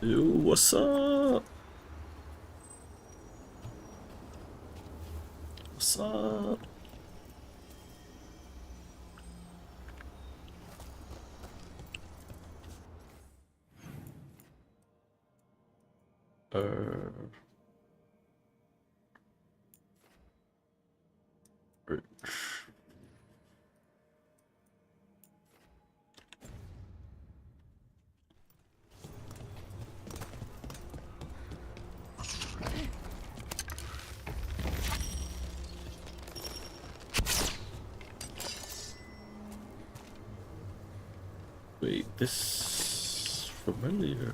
Yo, what's up? What's up? Right. Wait, this familiar.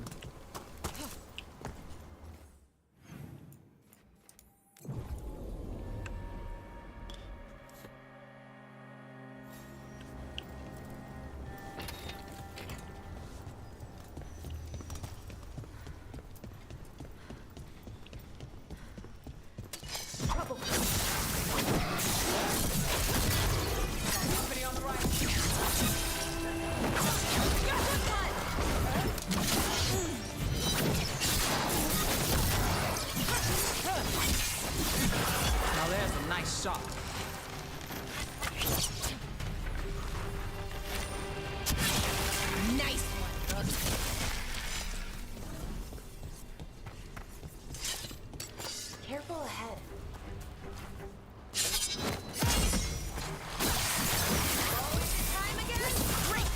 Now there's a nice shot. Nice one, Rook. Careful ahead. Time again? Great.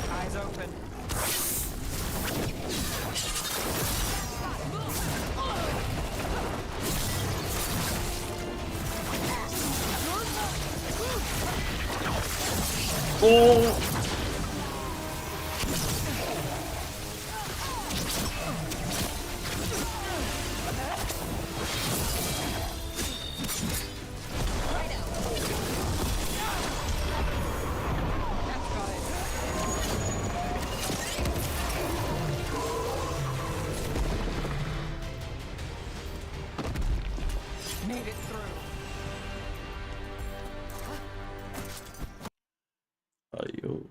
Eyes open. Oh! Made it through. Ayo.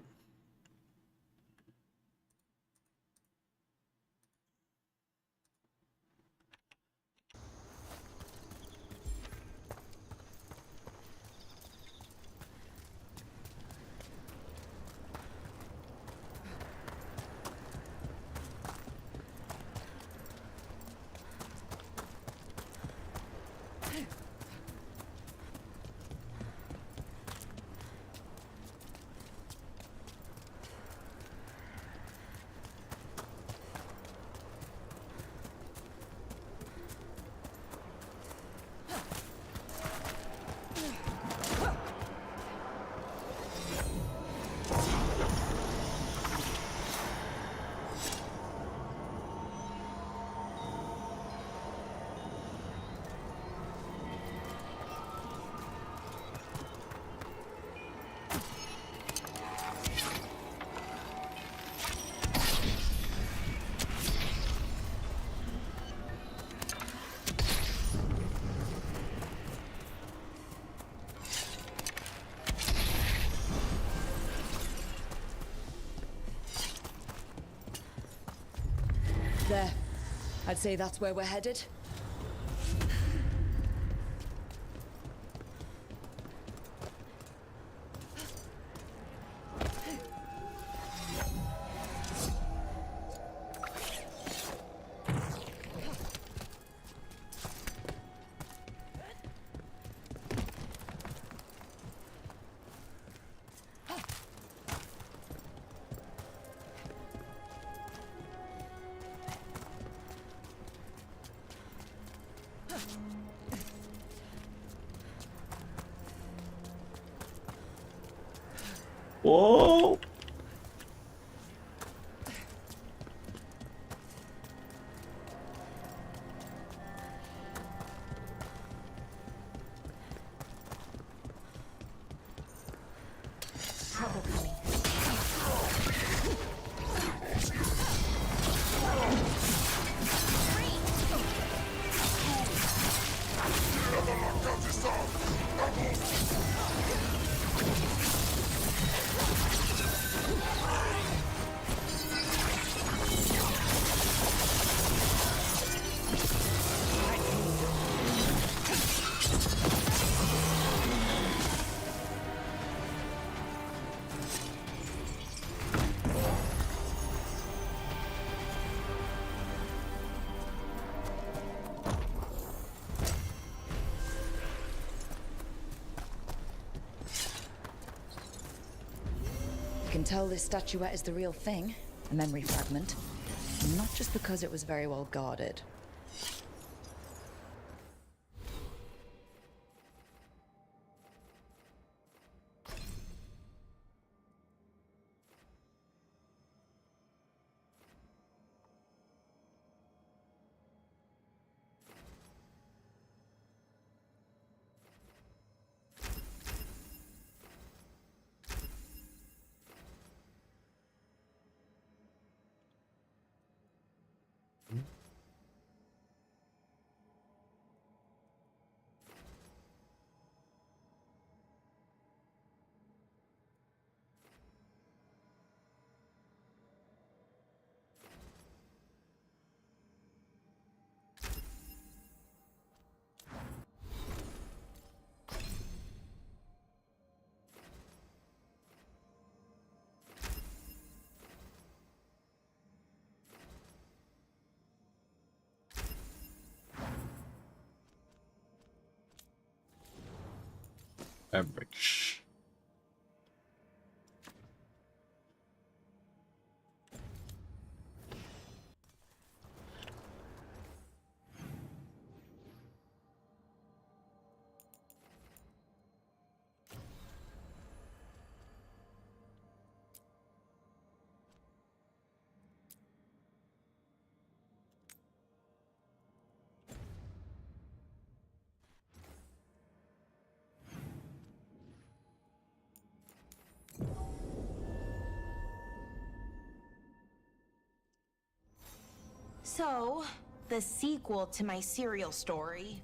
There. I'd say that's where we're headed. Whoa! Trouble coming. You can tell this statuette is the real thing, a memory fragment. Not just because it was very well guarded. Average. So, the sequel to my serial story.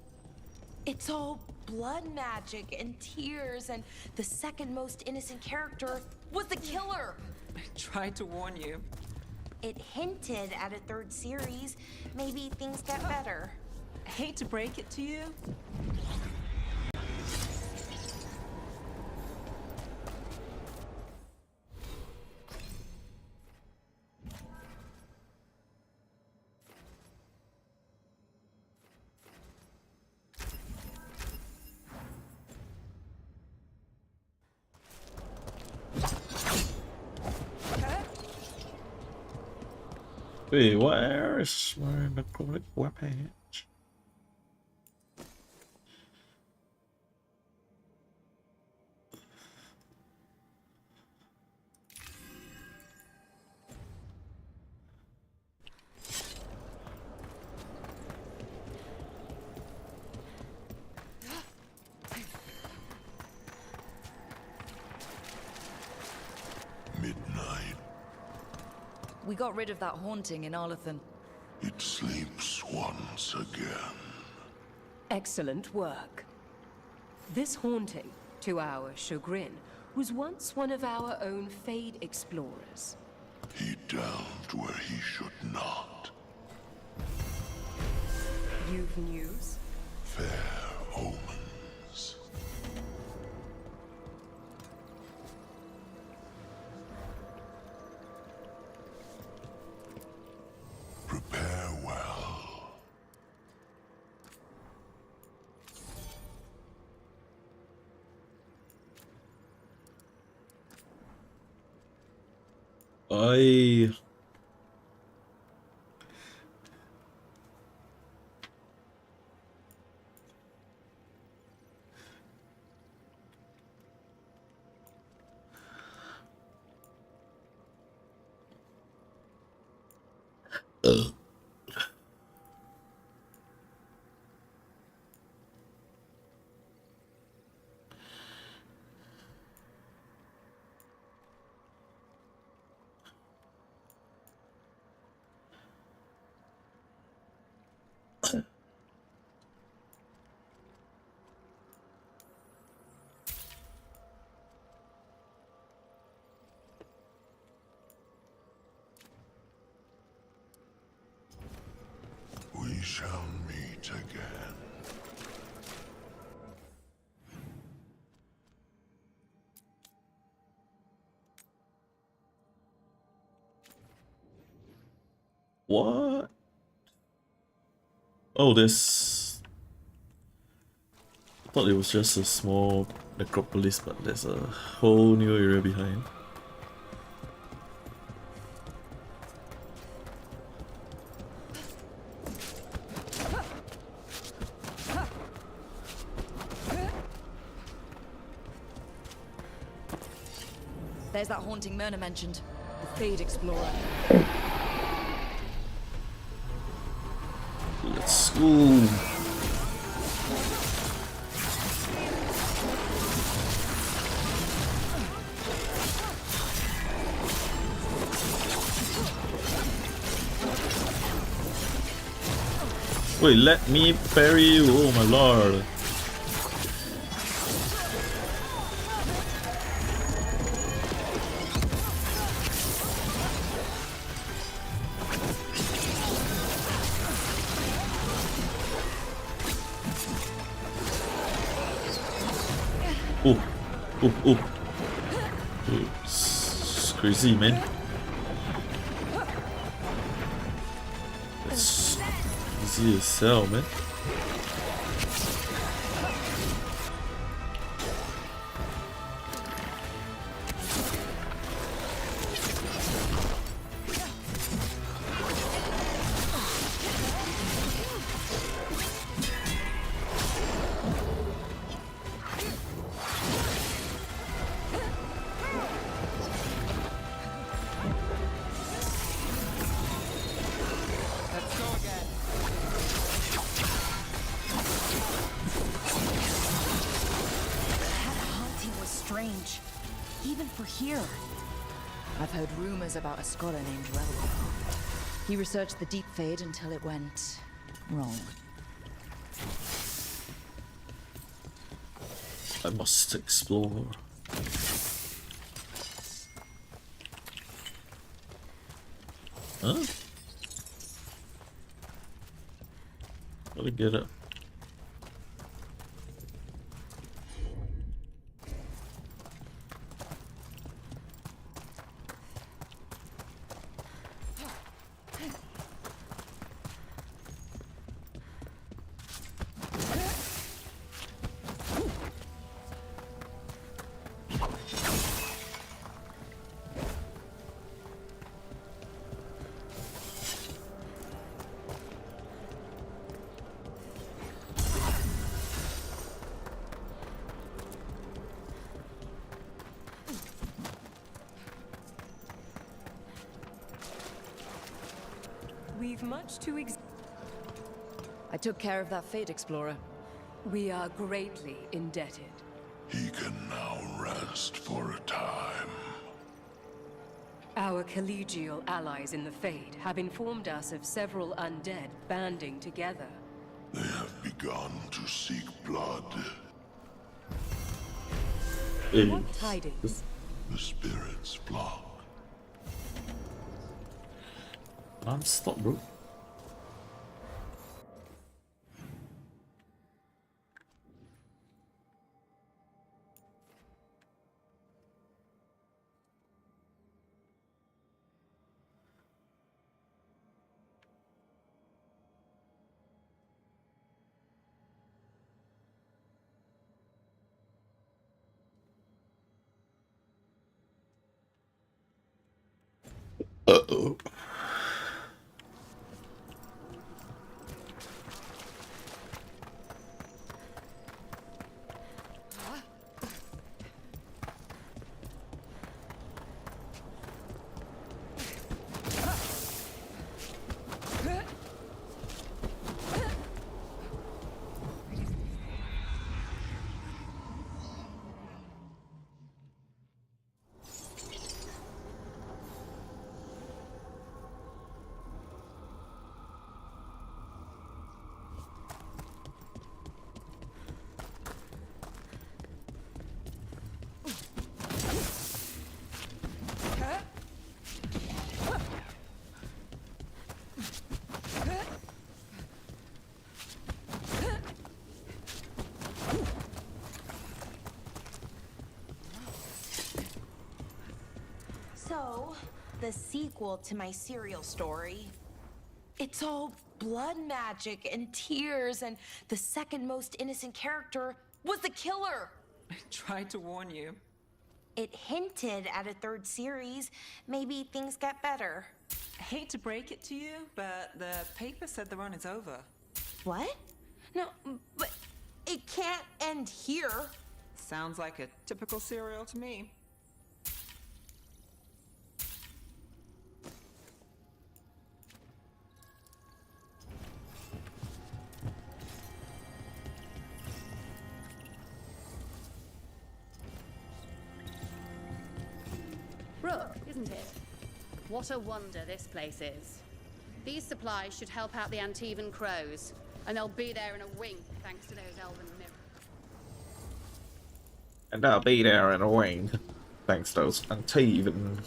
It's all blood magic and tears, and the second most innocent character was the killer. I tried to warn you. It hinted at a third series. Maybe things get better. I hate to break it to you. Wait, where is my necrotic weapon? Midnight. We got rid of that haunting in Arlathan. It sleeps once again. Excellent work. This haunting, to our chagrin, was once one of our own Fade explorers. He delved where he should not. You've news? Fair omens. Prepare well. I We shall meet again. What? Oh, this. I thought it was just a small necropolis, but there's a whole new area behind. There's that haunting Myrna mentioned. The Fade Explorer. Let's go. Wait, let me parry you. Oh my lord. Oh, oh, oh. It's crazy, man. It's easy as hell, man. Strange, even for here. I've heard rumors about a scholar named Veilguard. He researched the Deep Fade until it went wrong. I must explore. Huh? Gotta get up. We've much to I took care of that Fade Explorer. We are greatly indebted. He can now rest for a time. Our collegial allies in the Fade have informed us of several undead banding together. They have begun to seek blood. Hey, What tidings? The spirits flock. non-stop, bro. Uh-oh. the sequel to my serial story. It's all blood magic and tears, and the second most innocent character was the killer. I tried to warn you. It hinted at a third series. Maybe things get better. I hate to break it to you, but the paper said the run is over. What? No, but it can't end here. Sounds like a typical serial to me. Rook, isn't it? What a wonder this place is. These supplies should help out the Antivan crows, and they'll be there in a wink thanks to those elven mirrors. And I'll be there in a wing. Thanks to those Antivan.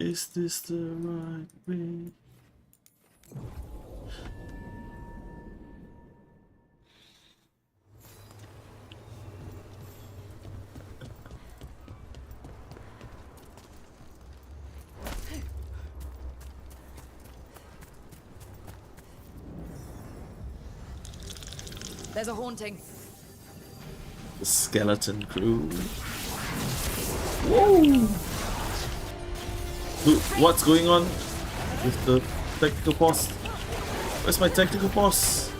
Is this the right way? There's a haunting. The skeleton crew. Whoa! Dude, what's going on with the technical boss? Where's my technical boss?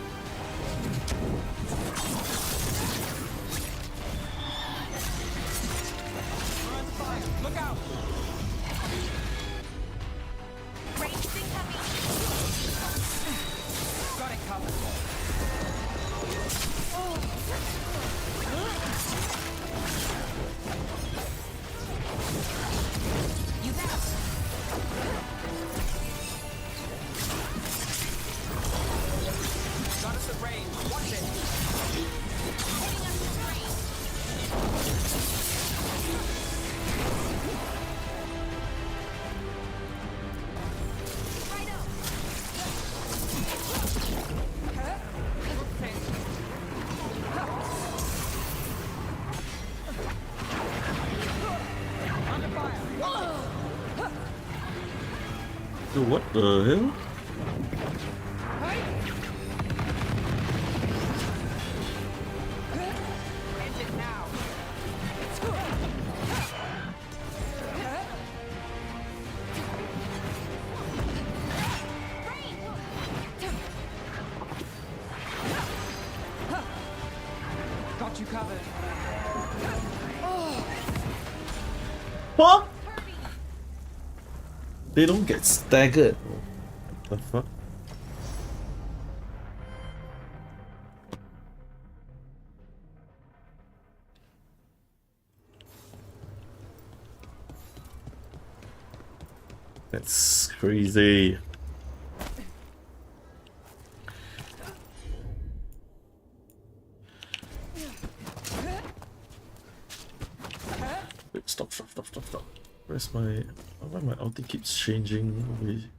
Look out! Ranged incoming. Got it covered. You bet. Got us at range. Watch it. Hitting us in range. Right up. Under fire. Dude, what the hell? End it now. Got you covered. What? They don't get staggered. What the fuck? That's crazy. Wait, stop. Where's my... Why my ulti keeps changing?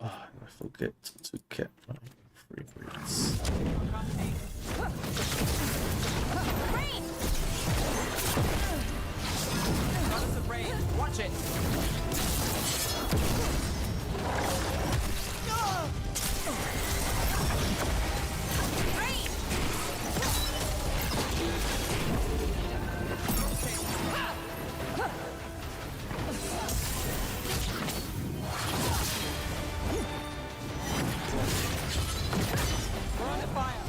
Ah, I forget to cap my frame rates. Got us at range. Watch it. We're under fire.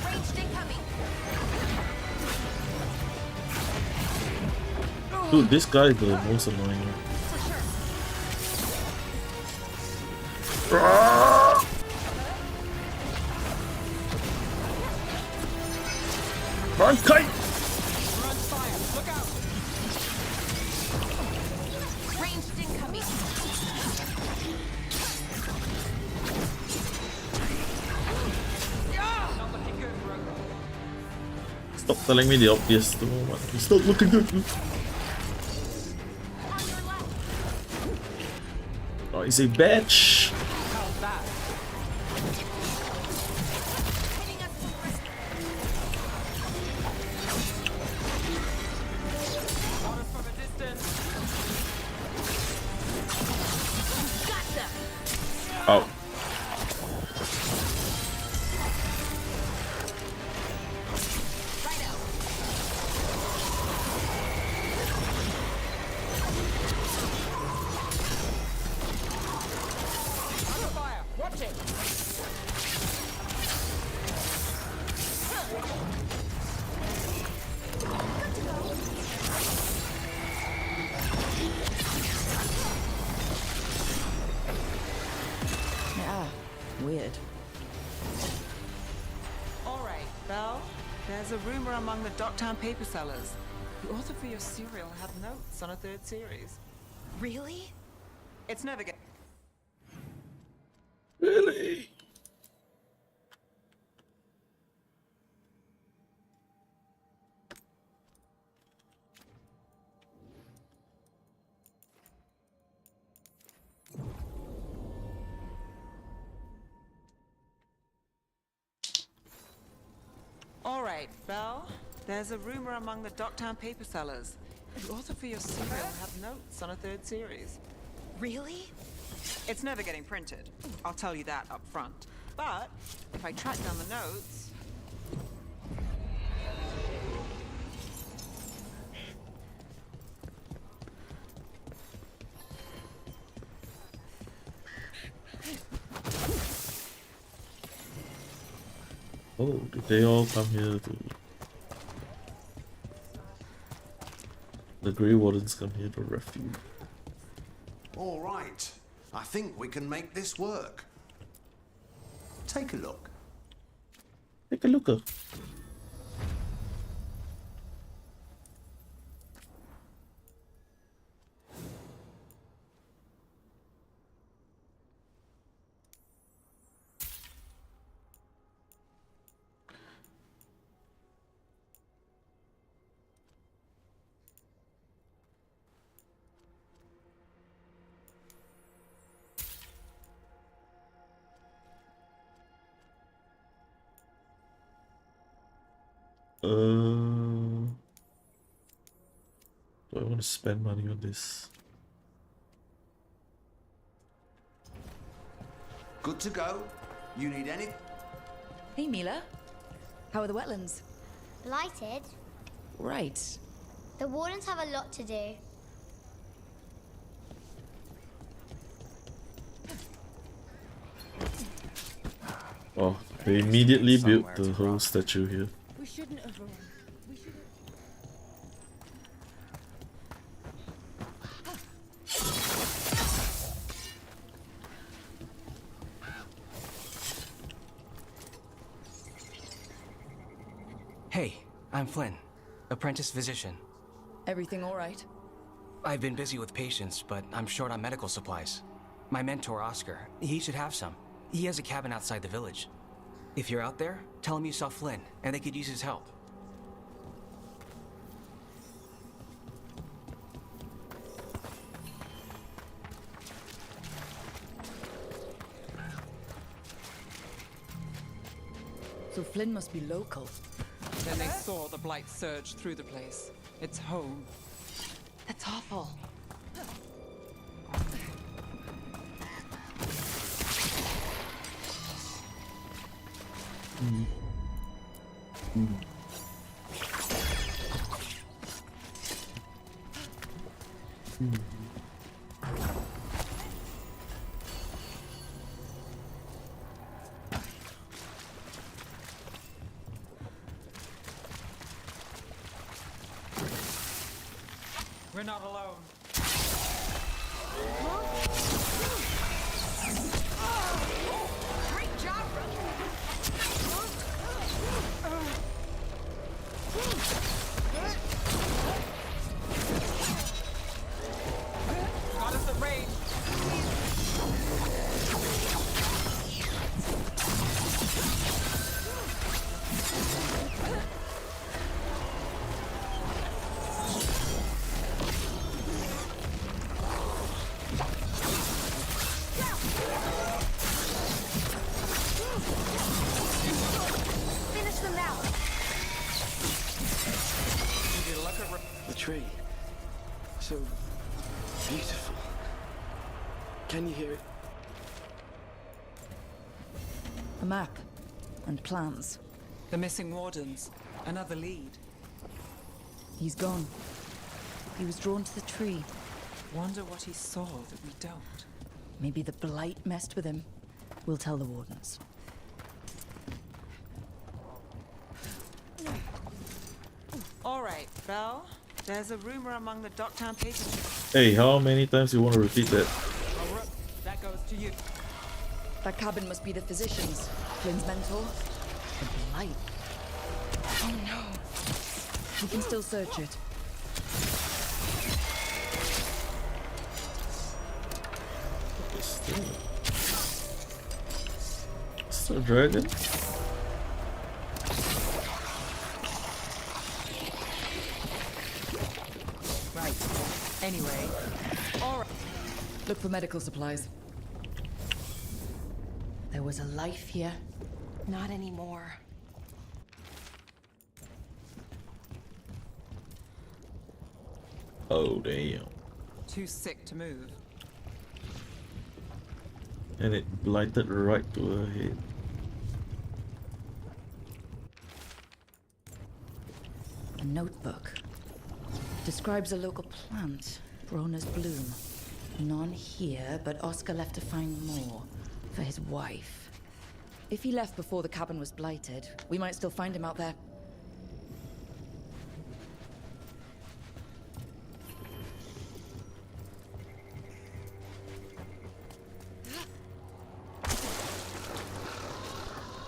Ranged incoming. Dude, this guy is the most annoying one. Run, kite! We're under fire. Look out. Ranged incoming. Not looking good, bro. Stop telling me the obvious. It's not looking good. On your left. Oh He's a bitch. How's that? Got us from a distance. Oh. Fire! Watch it! Yeah, weird. All right, Belle. There's a rumor among the Docktown paper sellers. The author for your serial had notes on a third series. Really? It's never get. Really? All right, Belle. There's a rumor among the Docktown paper sellers. The author for your serial had notes on a third series. Really? It's never getting printed. I'll tell you that up front. But if I track down the notes, Oh, did they all come here to... The Grey Wardens come here to refuge. All right. I think we can make this work. Take a look. Take a looker. Do I want to spend money on this? Good to go. You need any? Hey, Mila. How are the wetlands? Blighted? Right. The wardens have a lot to do. Oh, they immediately built the whole statue here. We shouldn't have run. We should have... Hey, I'm Flynn, apprentice physician. Everything all right? I've been busy with patients, but I'm short on medical supplies. My mentor, Oscar, he should have some. He has a cabin outside the village. If you're out there, tell him you saw Flynn, and they could use his help. So Flynn must be local. then they saw the blight surge through the place. It's home. That's awful. We're not alone. Great job, Got us at range. tree. So beautiful. Can you hear it? A map and plans. The missing wardens. Another lead. He's gone. He was drawn to the tree. Wonder what he saw that we don't. Maybe the blight messed with him. We'll tell the wardens. All right, Belle. There's a rumor among the Docktown paper. Hey, how many times you want to repeat that? Oh, Rook, that goes to you. That cabin must be the physician's. Flynn's mentor. The blight. Oh no. We can still search it. It's a dragon? Right. Anyway. All right. Look for medical supplies. There was a life here. Not anymore. Oh, damn. Too sick to move. And it blighted right to her head. A notebook. Describes a local plant, Broner's bloom. None here, but Oscar left to find more. For his wife. If he left before the cabin was blighted, we might still find him out there.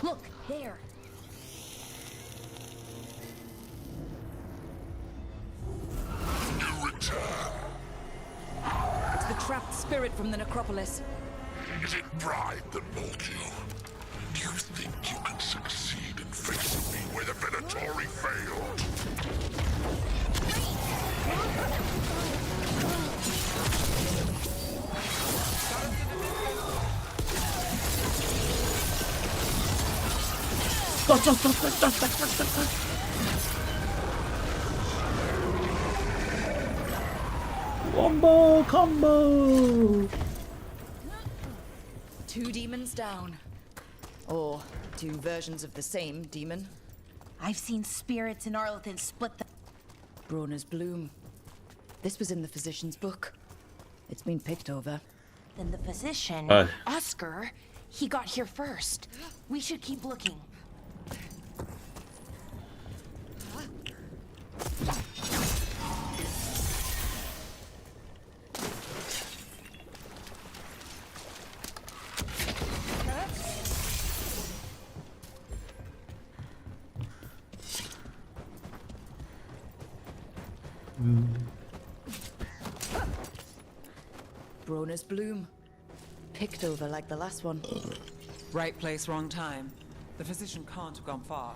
Look, there. You return. It's the trapped spirit from the necropolis. Is it pride that mold you? Do you think you can succeed in facing me where the Venatori failed? Wombo combo! 2 demons down. Or 2 versions of the same demon. I've seen spirits in Arlethan split the... Broner's bloom. This was in the physician's book. It's been picked over. Then the physician, Aye. Oscar, he got here first. We should keep looking. Broner's bloom. Picked over like the last one. Right place, wrong time. The physician can't have gone far.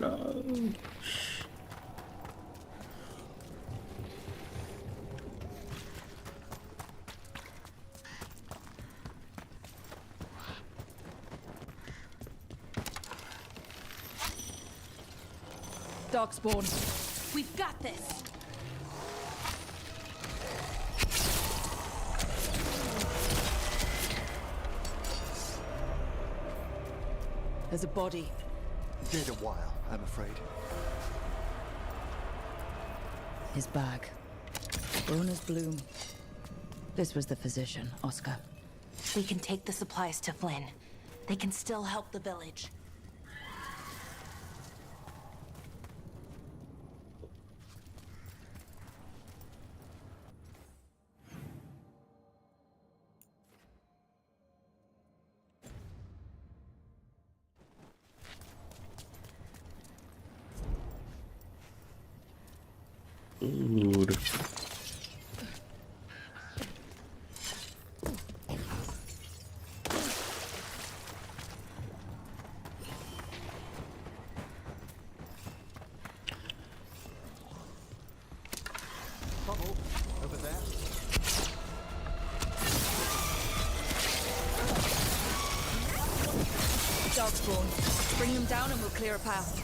No. Darkspawn. We've got this. There's a body. Dead a while, I'm afraid. His bag. Broner's bloom. This was the physician, Oscar. We can take the supplies to Flynn. They can still help the village. Dude. Bubble, over there. Dog spawn. Bring them down and we'll clear a path.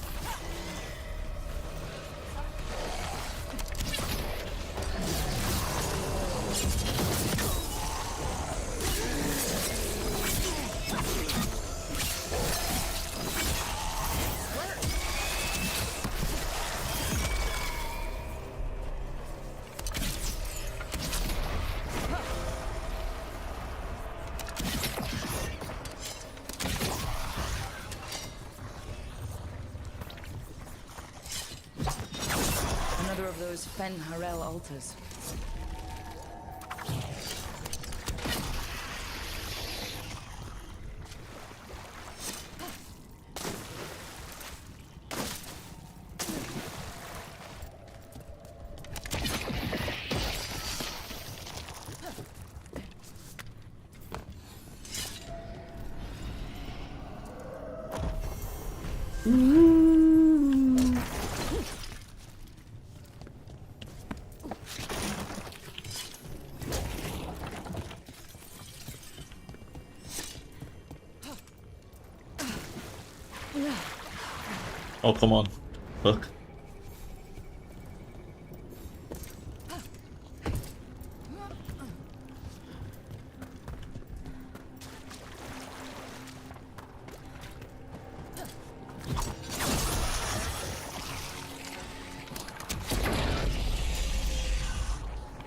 Another of those Fen Harel altars. Oh, come on. Look.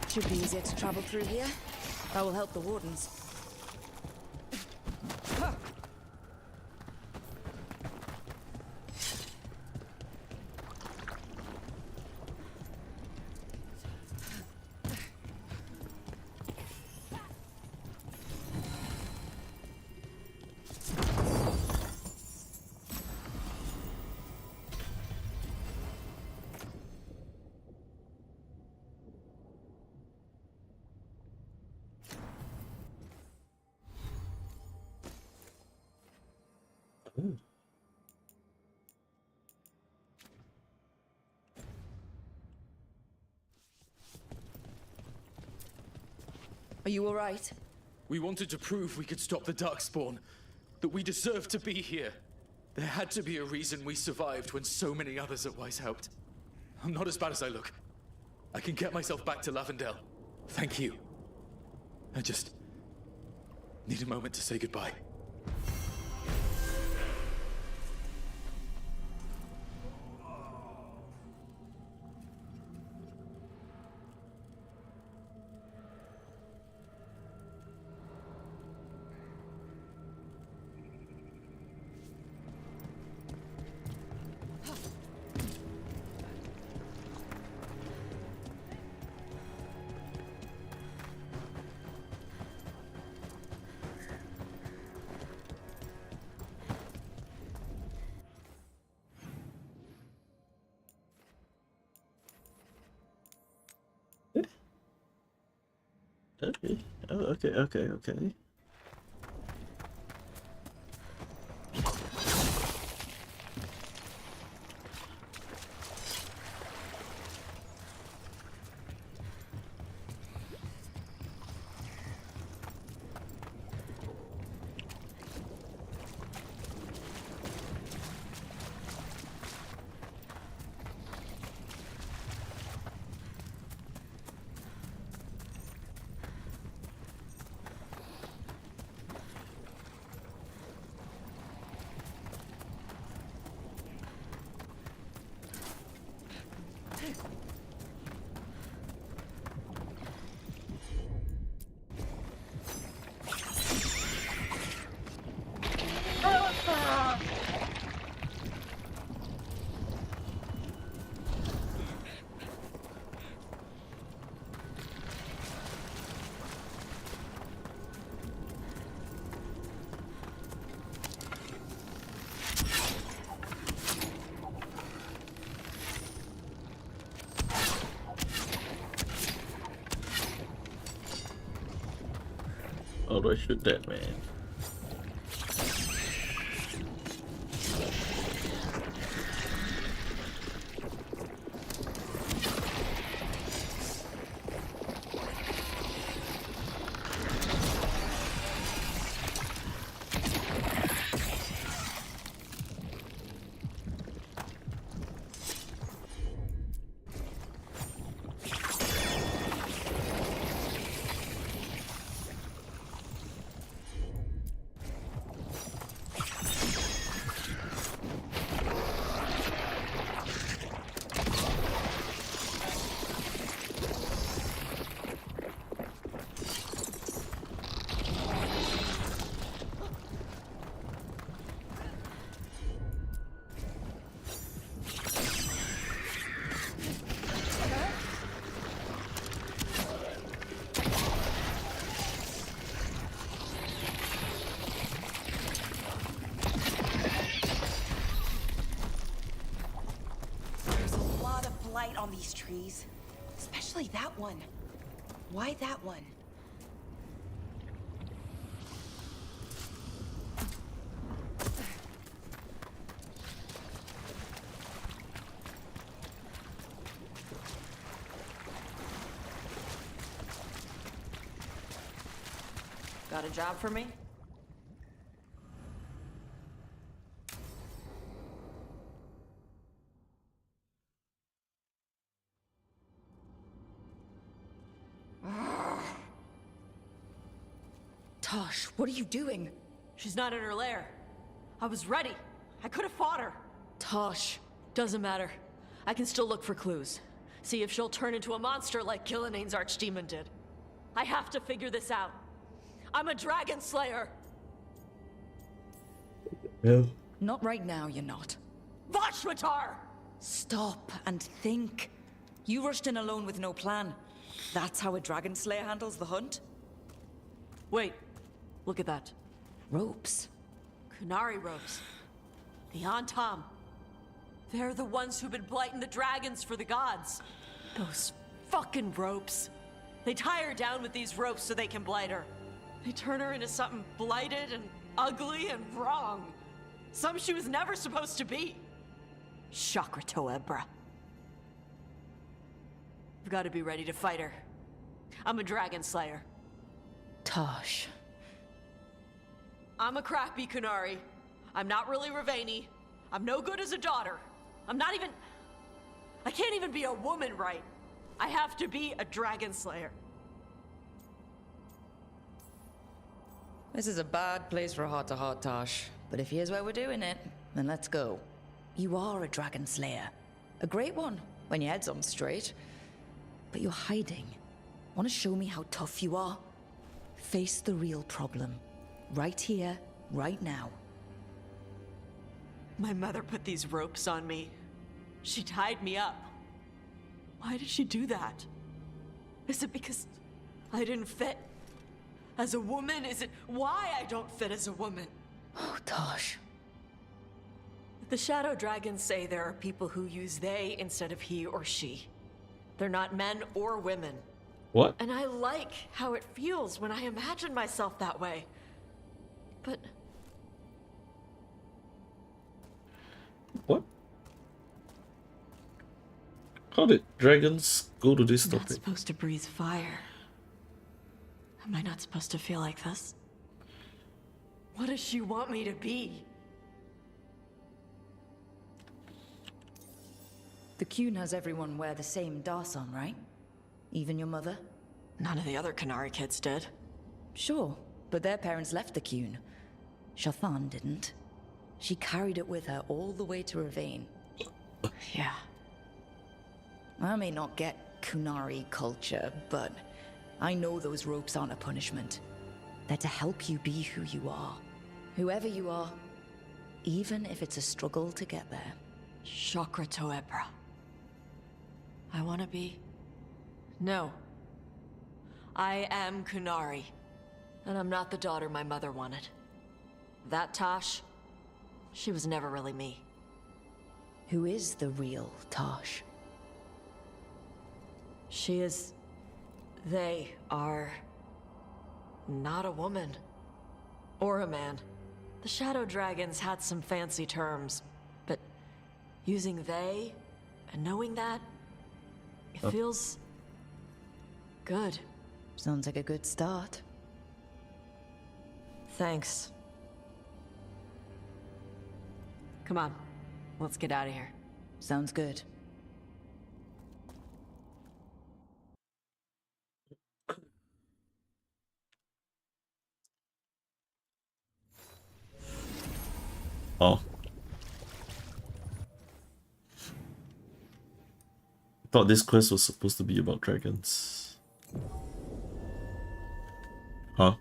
Should be easier to travel through here. That will help the wardens. Are you all right? We wanted to prove we could stop the Darkspawn, that we deserved to be here. There had to be a reason we survived when so many others at Weiss helped. I'm not as bad as I look. I can get myself back to Lavendel. Thank you. I just need a moment to say goodbye. Okay. Oh, okay. How do I shoot that man? Light on these trees, especially that one. Why that one? Got a job for me? Tosh, what are you doing? She's not in her lair. I was ready. I could have fought her. Tosh. Doesn't matter. I can still look for clues. See if she'll turn into a monster like Killianane's archdemon did. I have to figure this out. I'm a dragon slayer. Hell. Not right now, you're not. Vashwatar! Stop and think. You rushed in alone with no plan. That's how a dragon slayer handles the hunt? Wait. Look at that. Ropes. Kunari ropes. The Antam. They're the ones who've been blighting the dragons for the gods. Those fucking ropes. They tie her down with these ropes so they can blight her. They turn her into something blighted and ugly and wrong. Some she was never supposed to be. Chakra Toebra. I've got to be ready to fight her. I'm a dragon slayer. Tosh. I'm a crappy Kunari. I'm not really Ravani. I'm no good as a daughter. I'm not even... I can't even be a woman right. I have to be a dragon slayer. This is a bad place for a heart-to-heart, Tosh. But if here's where we're doing it, then let's go. You are a dragon slayer. A great one, when your head's on straight. But you're hiding. Want to show me how tough you are? Face the real problem. Right here, right now. My mother put these ropes on me. She tied me up. Why did she do that? Is it because I didn't fit? As a woman, is it why I don't fit as a woman? Oh, Tosh. The Shadow Dragons say there are people who use they instead of he or she. They're not men or women. What? And I like how it feels when I imagine myself that way. But... What? How did dragons go to this I'm topic? not supposed to breathe fire. Am I not supposed to feel like this? What does she want me to be? The Qun has everyone wear the same Darson, right? Even your mother? None of the other Kunari kids did. Sure, but their parents left the Qun. Shathan didn't. She carried it with her all the way to Ravane. Yeah. I may not get Kunari culture, but I know those ropes aren't a punishment. They're to help you be who you are. Whoever you are, even if it's a struggle to get there. Chakra Toebra. I want to be... No. I am Kunari. And I'm not the daughter my mother wanted. That Tosh, she was never really me. Who is the real Tosh? She is... They are... not a woman. Or a man. The Shadow Dragons had some fancy terms, but using they and knowing that, it feels good. Sounds like a good start. Thanks. Come on, let's get out of here. Sounds good. Oh. I thought this quest was supposed to be about dragons. Huh?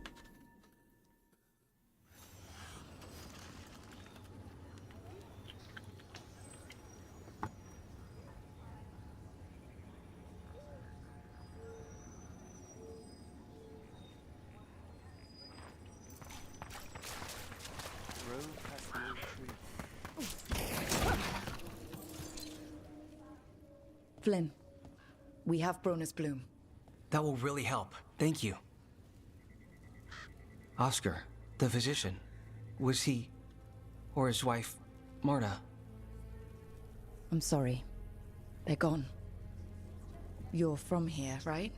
Flynn, we have Bronus Bloom. That will really help. Thank you. Oscar, the physician, was he, or his wife, Marta? I'm sorry. They're gone. You're from here, right?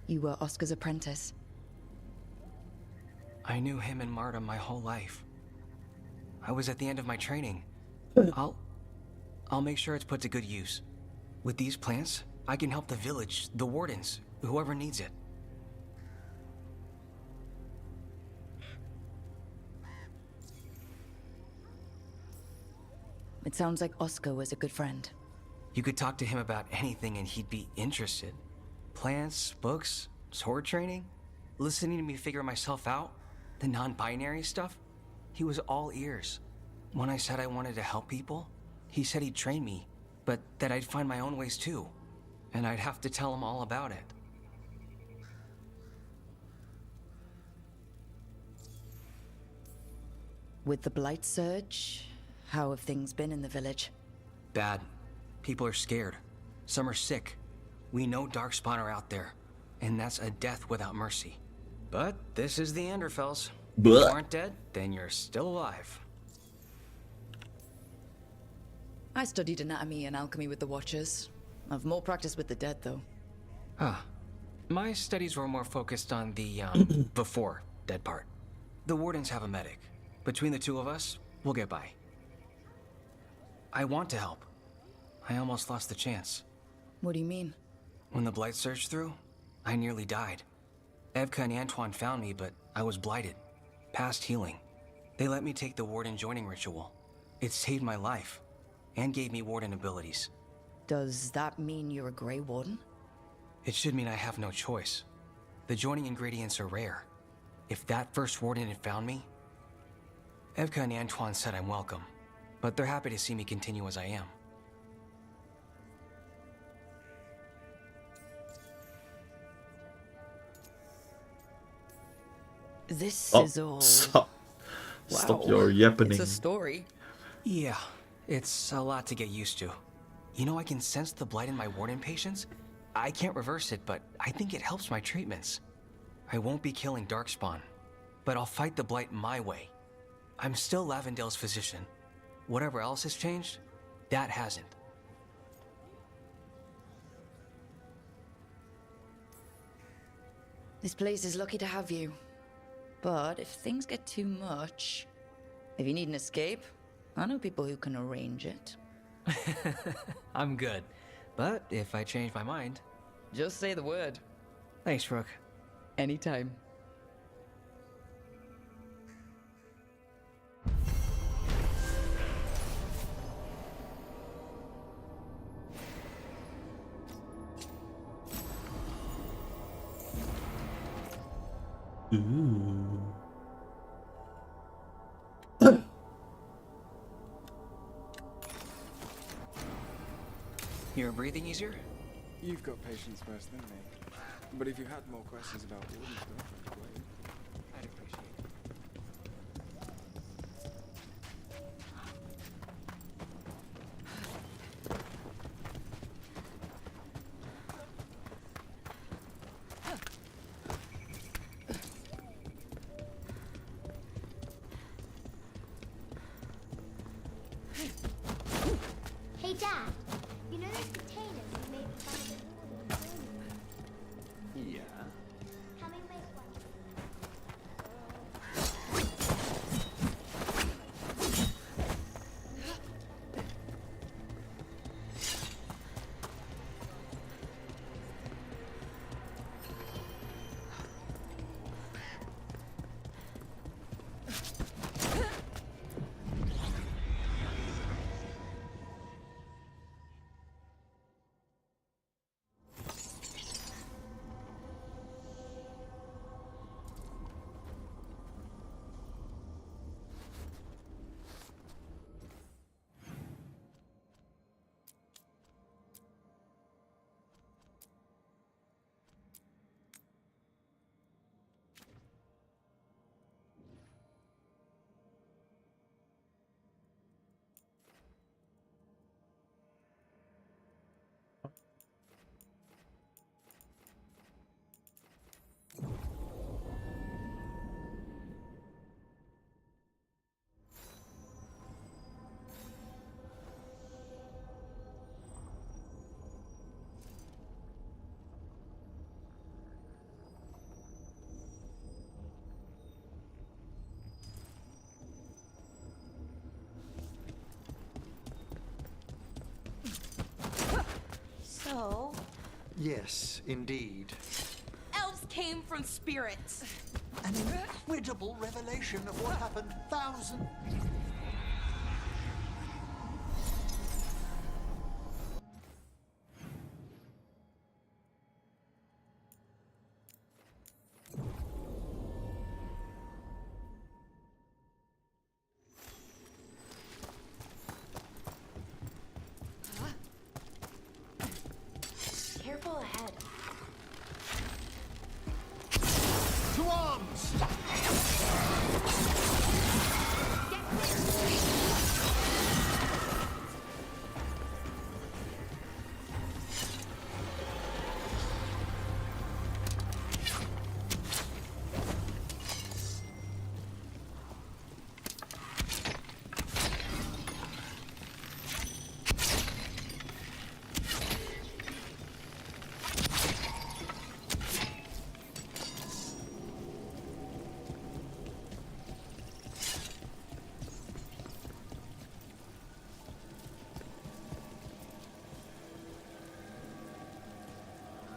You were Oscar's apprentice. I knew him and Marta my whole life. I was at the end of my training. I'll make sure it's put to good use. With these plants, I can help the village, the wardens, whoever needs it. It sounds like Oscar was a good friend. You could talk to him about anything and he'd be interested. Plants, books, sword training, listening to me figure myself out, the non-binary stuff. He was all ears. When I said I wanted to help people, he said he'd train me, but that I'd find my own ways too. And I'd have to tell him all about it. With the Blight Surge, how have things been in the village? Bad. People are scared. Some are sick. We know Darkspawn are out there, and that's a death without mercy. But this is the Anderfells. If you aren't dead, then you're still alive. I studied anatomy and alchemy with the Watchers. I've more practice with the dead, though. Ah. My studies were more focused on the, before dead part. The wardens have a medic. Between the two of us, we'll get by. I want to help. I almost lost the chance. What do you mean? When the Blight surged through, I nearly died. Evka and Antoine found me, but I was blighted. Past healing. They let me take the Warden joining ritual. It saved my life, and gave me Warden abilities. Does that mean you're a Grey Warden? It should mean I have no choice. The joining ingredients are rare. If that first Warden had found me... Evka and Antoine said I'm welcome, but they're happy to see me continue as I am. This is all... Stop your yapping. It's a story. Yeah, it's a lot to get used to. You know, I can sense the blight in my Warden patients. I can't reverse it, but I think it helps my treatments. I won't be killing Darkspawn, but I'll fight the blight my way. I'm still Lavendale's physician. Whatever else has changed, that hasn't. This place is lucky to have you. But if things get too much, if you need an escape, I know people who can arrange it. I'm good. But if I change my mind... Just say the word. Thanks, Rook. Anytime. Ooh. You're breathing easier? You've got patience worse than me. But if you had more questions about Warden's girlfriend, I'd appreciate it. Yes, indeed. Elves came from spirits. An incredible revelation of what happened thousands. Careful ahead. To arms!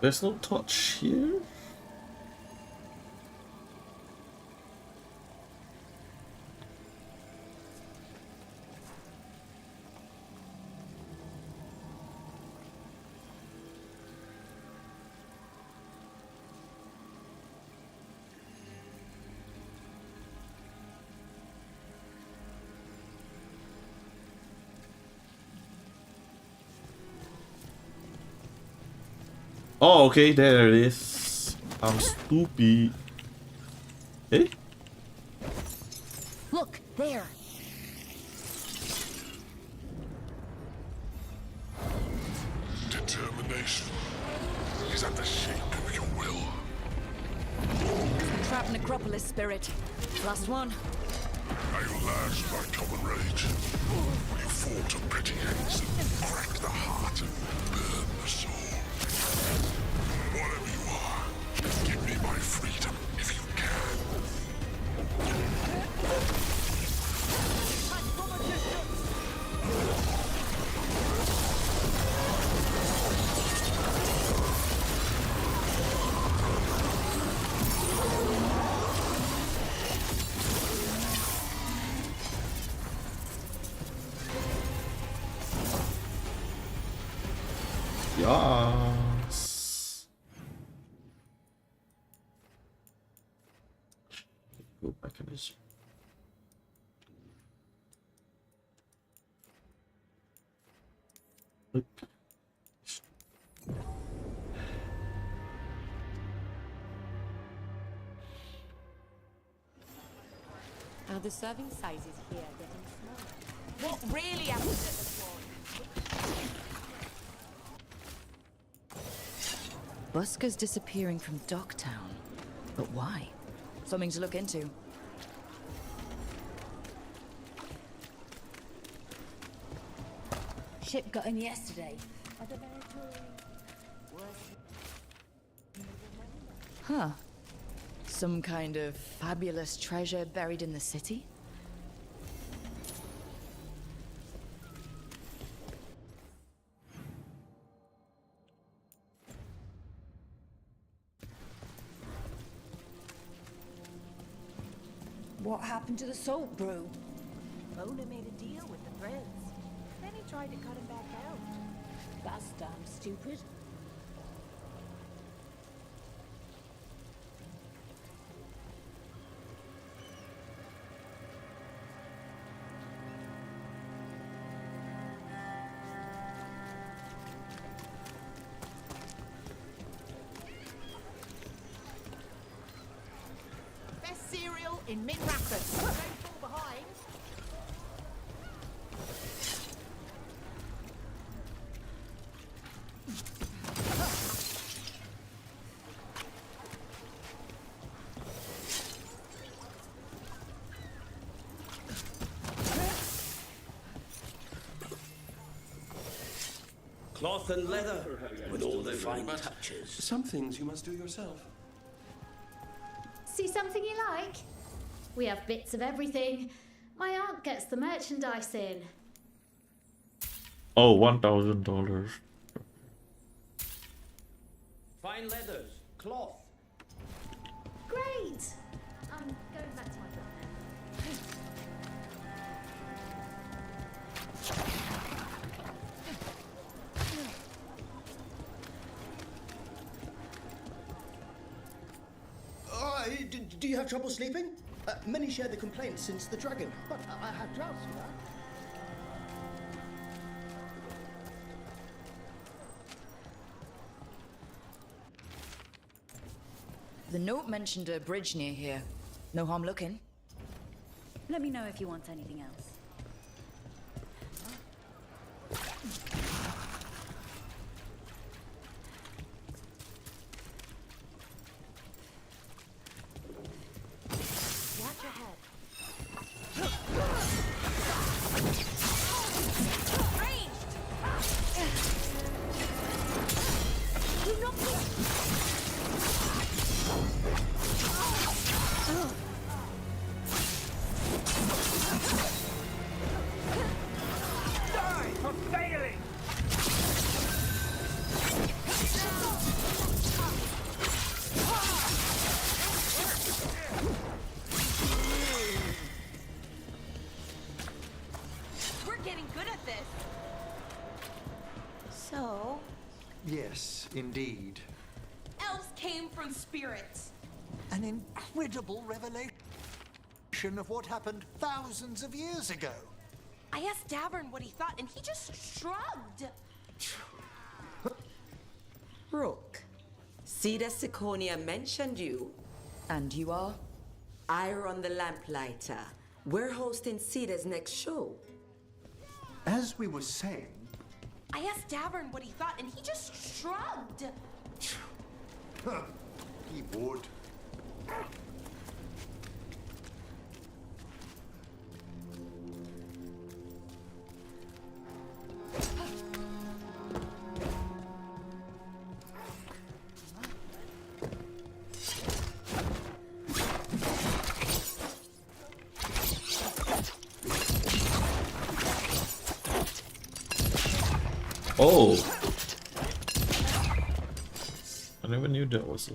There's no touch here. Oh, okay, there it is. I'm stupid. Eh? Look, there. Determination is at the shape of your will. Trap necropolis spirit. Last one. I'll last my common rage. You fall to petty ends and crack the heart and burn the soul. Whatever you are, give me my freedom if you can. Yes. Go back in this. Oop. Are the serving sizes here getting smaller? What really happened at the floor? Busker's disappearing from Docktown. But why? Something to look into. Ship got in yesterday. Huh. Some kind of fabulous treasure buried in the city? What happened to the salt brew? Mona made a deal with the Threads. Then he tried to cut him back out. That's damn stupid. Best cereal in mid-rapids. Don't fall behind. Cloth and leather, with all the fine touches. Some things you must do yourself. See something you like? We have bits of everything. My aunt gets the merchandise in. Oh, $1,000. Fine leathers, cloth. Great! I'm going back to my plan now. Do you have trouble sleeping? Many share the complaint since the dragon, but I had doubts for that. The note mentioned a bridge near here. No harm looking. Let me know if you want anything else. Watch your head. Ranged! You knocked me. Die for failing! We're getting good at this. So, Yes, indeed. elves came from spirits. An incredible revelation of what happened thousands of years ago. I asked Davern what he thought, and he just shrugged. Rook, see that Siconia mentioned you. And you are? I run the Lamplighter. We're hosting Cedar's next show. As we were saying, I asked Davern what he thought, and he just shrugged. he would. Oh! I never knew that was a...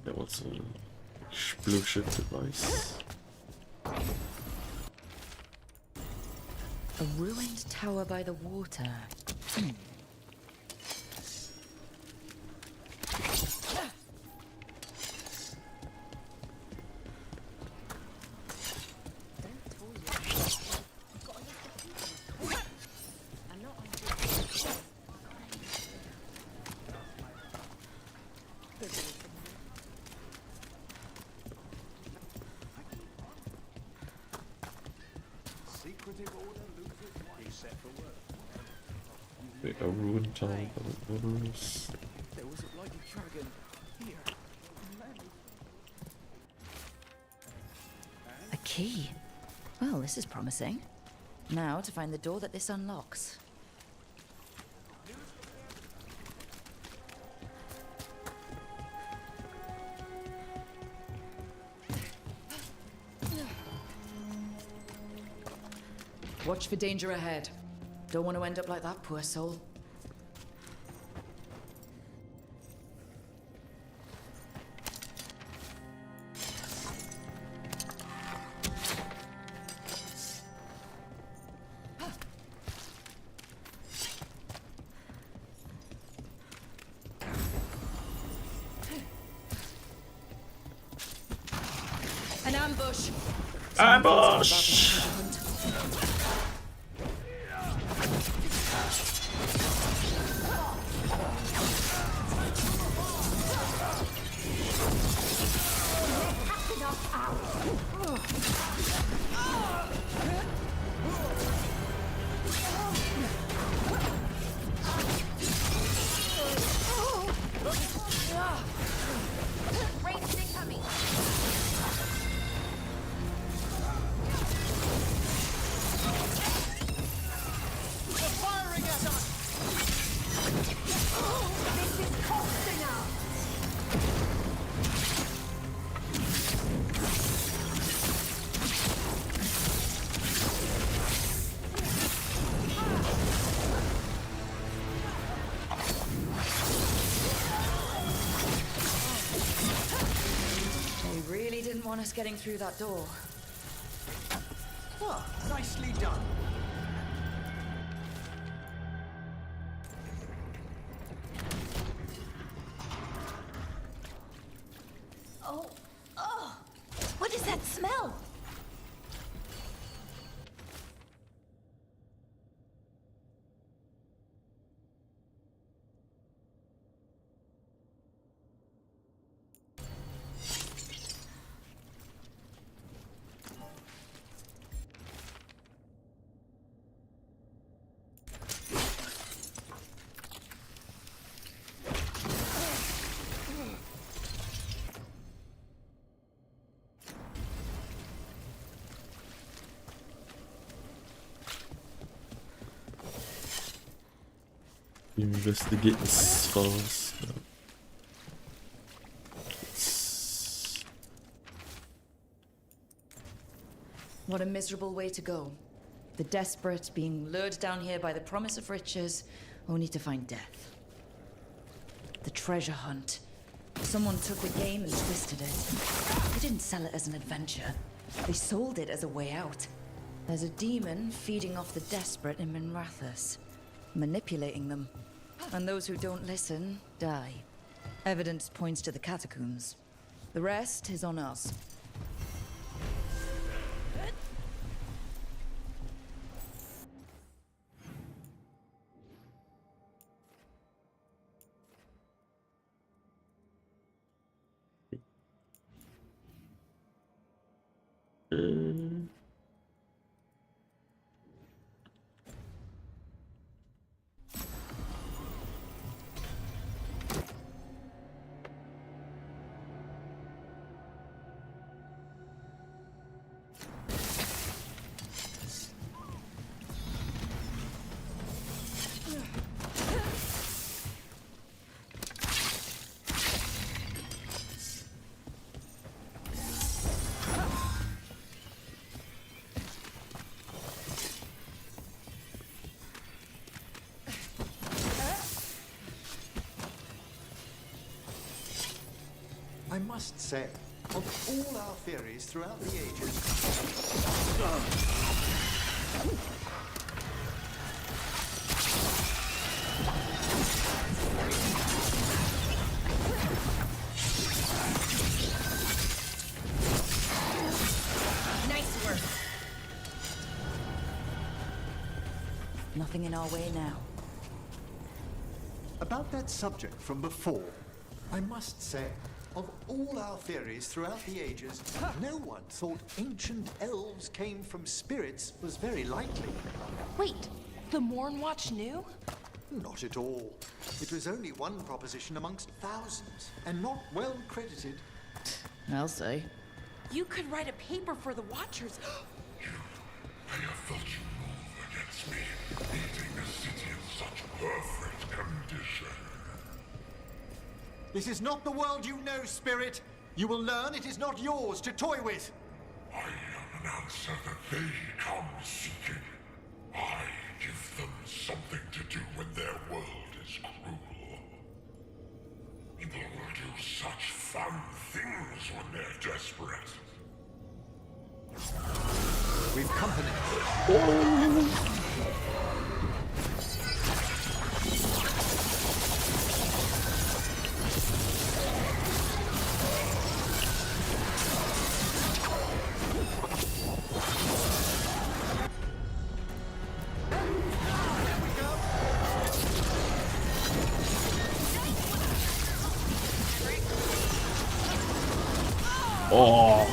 That was a explosive device. A ruined tower by the water. Wait, a ruined tower by the waters. There was a bloody dragon here. A key. Well, this is promising. Now to find the door that this unlocks. Watch for danger ahead. Don't want to end up like that poor soul. An ambush! Ambush! Ranged incoming. want us getting through that door? Ah, nicely done. Oh, what is that smell? Investigate this fast. What a miserable way to go. The desperate being lured down here by the promise of riches, only to find death. The treasure hunt. Someone took the game and twisted it. They didn't sell it as an adventure. They sold it as a way out. There's a demon feeding off the desperate in Minrathous, manipulating them. And those who don't listen, die. Evidence points to the catacombs. The rest is on us. I must say, of all our theories throughout the ages... Nice work. Nothing in our way now. About that subject from before, I must say, of all our theories throughout the ages, no one thought ancient elves came from spirits was very likely. Wait, the Mornwatch knew? Not at all. It was only one proposition amongst thousands, and not well credited. I'll say. You could write a paper for the Watchers. I have felt you move against me, leaving the city in such perfect condition. This is not the world you know, Spirit. You will learn it is not yours to toy with. I am an answer that they come seeking. I give them something to do when their world is cruel. People will do such fun things when they're desperate. We've company. Oh.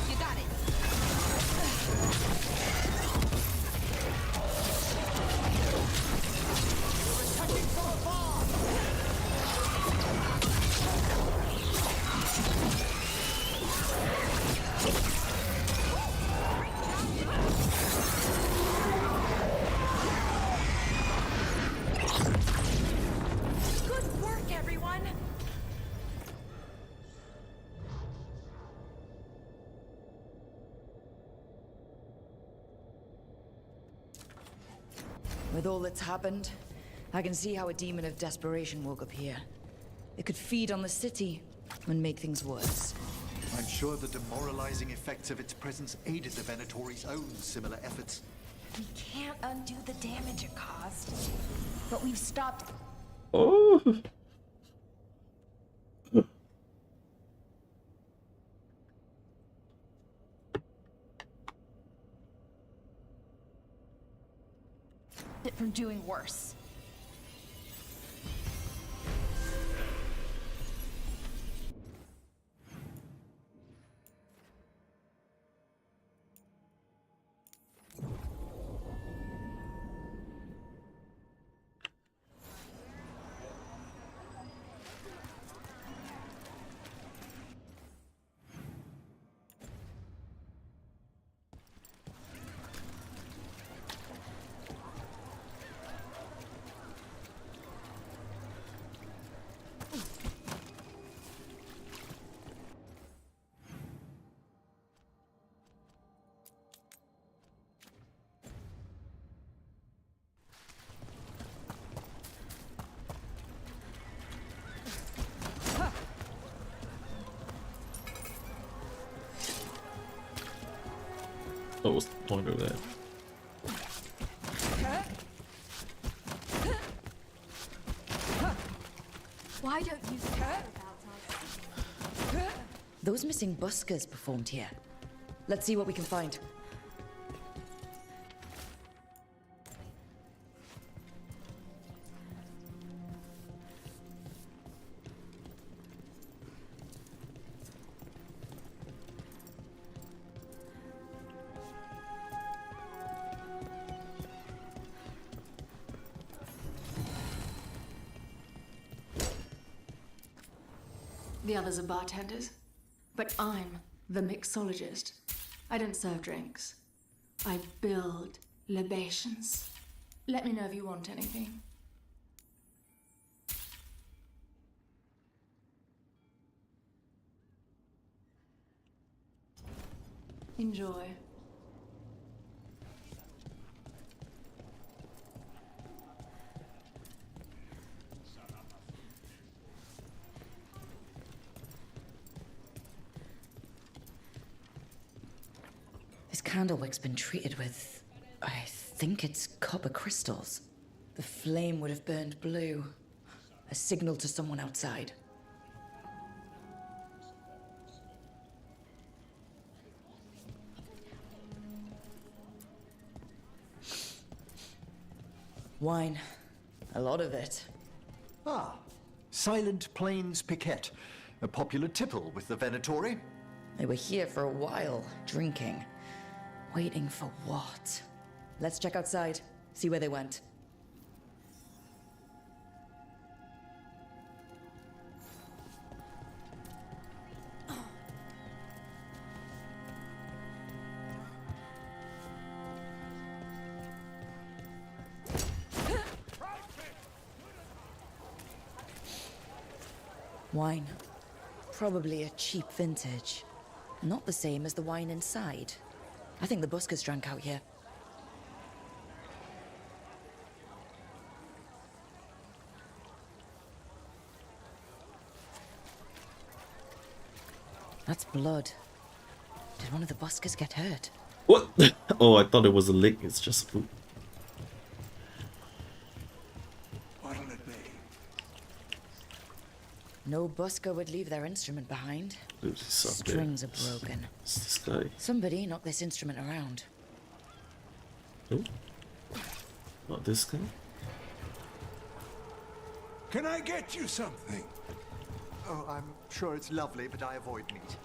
You got it. Good work, everyone. With all that's happened, I can see how a demon of desperation woke up here. It could feed on the city and make things worse. I'm sure the demoralizing effects of its presence aided the Venatori's own similar efforts. We can't undo the damage it caused, but we've stopped. Oh. It from doing worse. What was the point of that? Why don't you care about us? Those missing buskers performed here. Let's see what we can find. The others are bartenders, but I'm the mixologist. I don't serve drinks. I build libations. Let me know if you want anything. Enjoy. This candlewick's been treated with, I think it's copper crystals. The flame would have burned blue. A signal to someone outside. Wine. A lot of it. Ah, Silent Plains Piquette. A popular tipple with the Venatori. They were here for a while, drinking. Waiting for what? Let's check outside, see where they went. Wine. Probably a cheap vintage. Not the same as the wine inside. I think the buskers drank out here. That's blood. Did one of the buskers get hurt? What? Oh, I thought it was a lick. It's just food. What'll it be? No busker would leave their instrument behind. Dude, he's up there. Strings are broken. It's this guy. Somebody knocked this instrument around. Oh? Not this guy? Can I get you something? Oh, I'm sure it's lovely, but I avoid meat.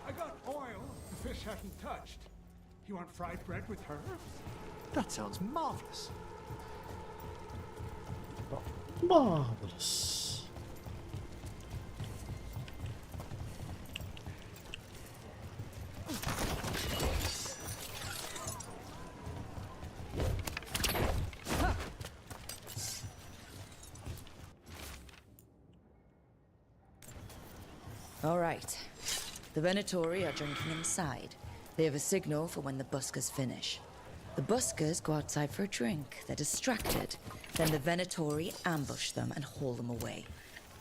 I got oil the fish hadn't touched. You want fried bread with herbs? That sounds marvelous. Marvelous. All right. The Venatori are drinking inside. They have a signal for when the buskers finish. The buskers go outside for a drink. They're distracted. Then the Venatori ambush them and haul them away.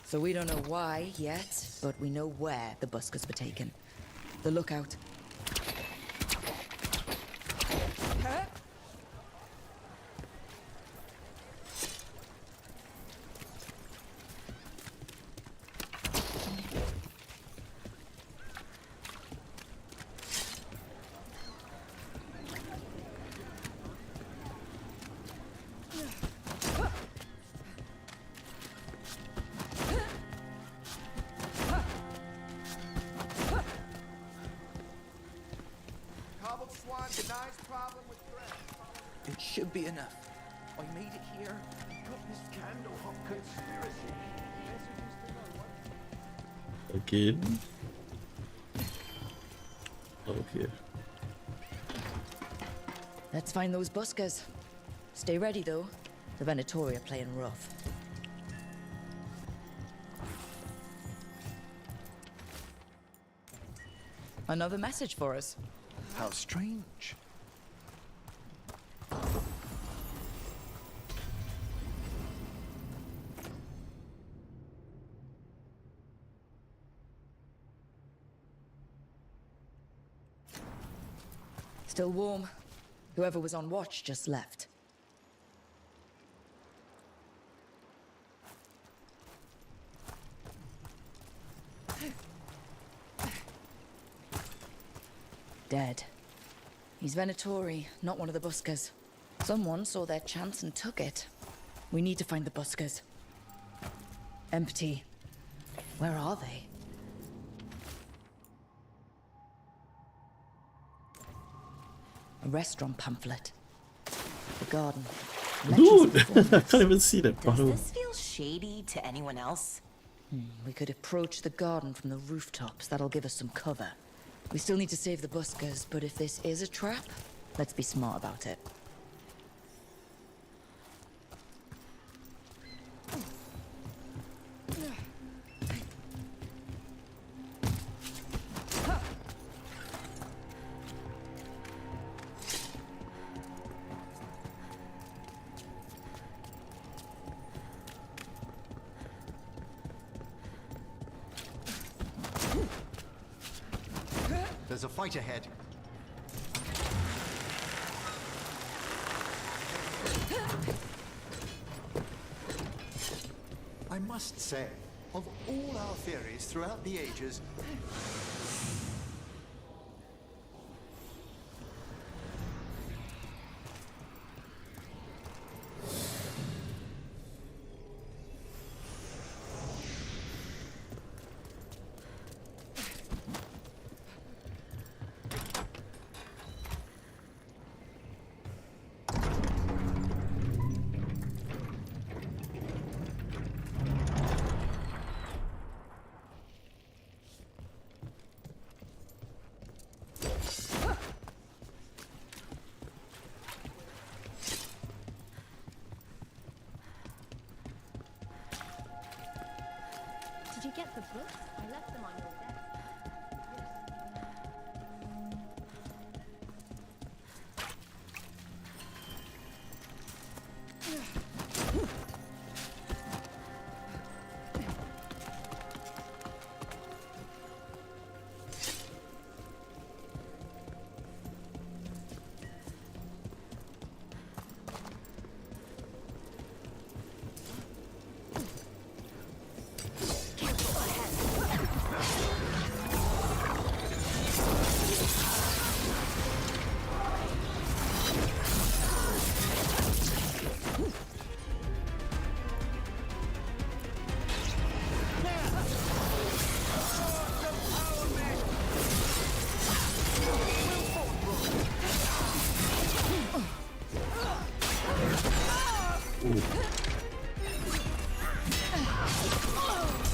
So we don't know why yet, but we know where the buskers were taken. The lookout. It should be enough. I made it here. Got this candle hot conspiracy. Again. Okay. Let's find those buskers. Stay ready, though. The Venatori are playing rough. Another message for us. How strange. Still warm. Whoever was on watch just left. Dead. He's Venatori, not one of the buskers. Someone saw their chance and took it. We need to find the buskers. Empty. Where are they? A restaurant pamphlet. The garden. Dude, I can't even see that. Does this feel shady to anyone else? We could approach the garden from the rooftops. That'll give us some cover. We still need to save the buskers, but if this is a trap, let's be smart about it. There's a fight ahead. I must say, of all our theories throughout the ages, Did you get the books? I left them on your desk.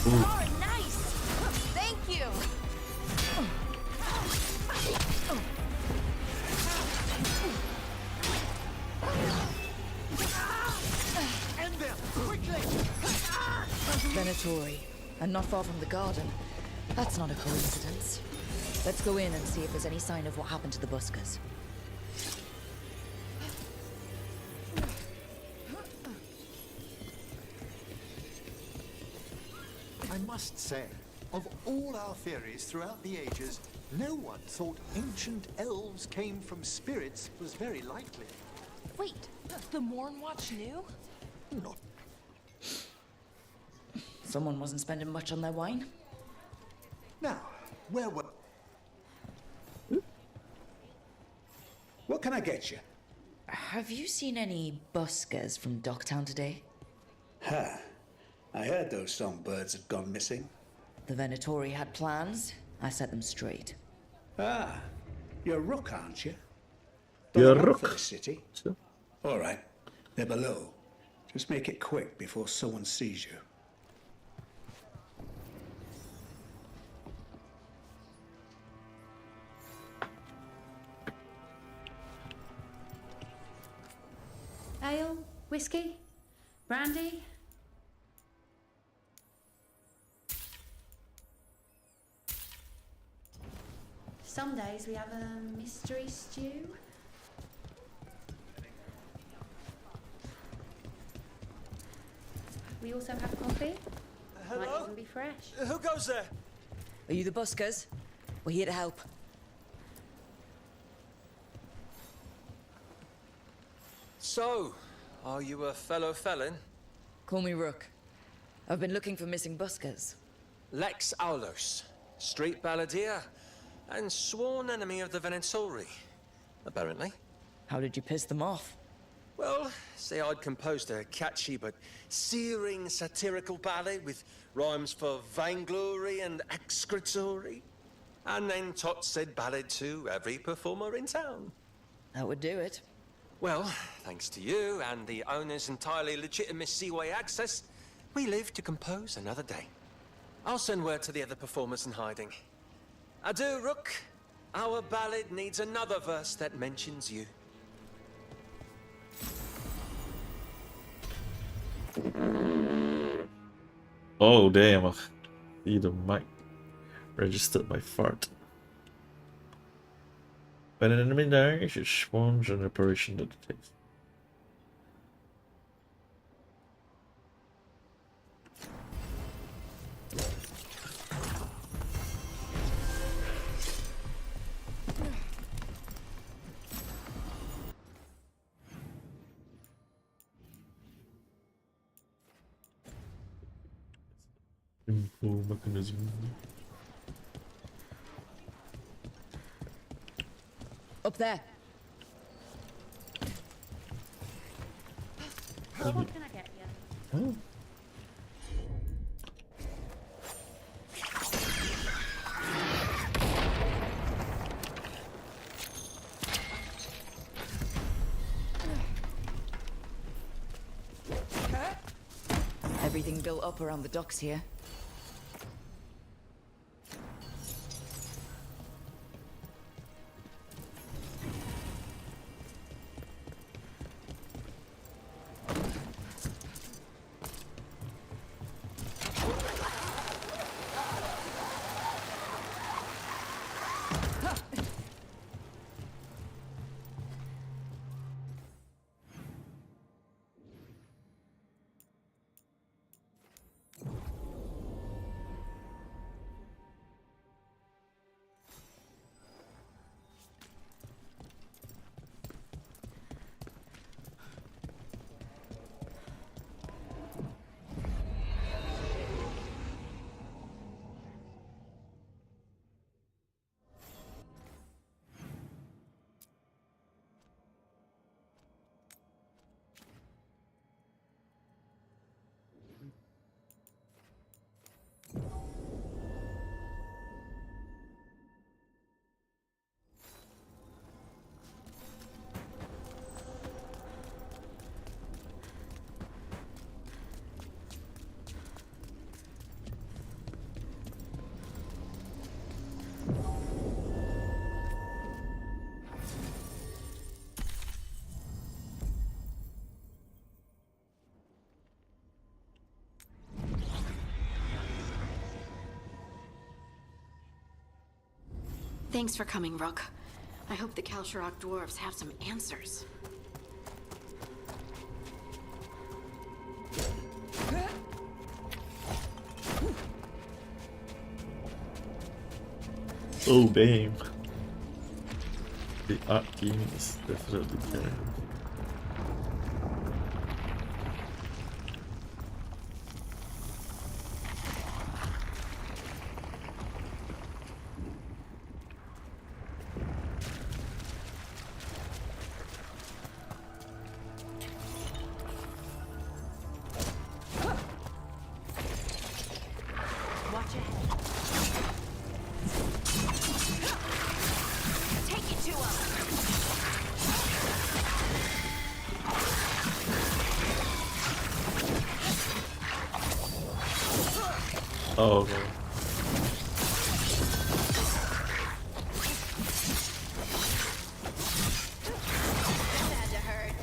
Oh, nice! Thank you! end them quickly! Venatori, and not far from the garden. That's not a coincidence. Let's go in and see if there's any sign of what happened to the buskers. must say, of all our theories throughout the ages, no one thought ancient elves came from spirits was very likely. Wait, the Morn Watch knew? Not. Someone wasn't spending much on their wine. Now, where were... What can I get you? Have you seen any buskers from Docktown today? Huh. I heard those songbirds had gone missing. The Venatori had plans. I set them straight. Ah, you're Rook, aren't you? You're Don't Rook. for the city. So? All right, they're below. Just make it quick before someone sees you. Ale? Whiskey? Brandy? Some days we have a mystery stew. We also have coffee. Might even be fresh. Who goes there? Are you the buskers? We're here to help. So, are you a fellow felon? Call me Rook. I've been looking for missing buskers. Lex Aulos, street balladeer, and sworn enemy of the Venatori, apparently. How did you piss them off? Well, say I'd composed a catchy but searing satirical ballad with rhymes for vainglory and excretory. And then Tot said ballad to every performer in town. That would do it. Well, thanks to you and the owner's entirely legitimate seaway access, we live to compose another day. I'll send word to the other performers in hiding. Adieu, Rook. Our ballad needs another verse that mentions you. Oh damn, I see the mic registered my fart. When an enemy dies, it spawns an operation that detects. Info mechanism. Up there. What can I get you? Oh. Everything built up around the docks here. Thanks for coming, Rook. I hope the Kalsharok dwarves have some answers. Oh damn. The art team is definitely there. Watch ahead. Take it to him. Oh, okay. Had to hurt.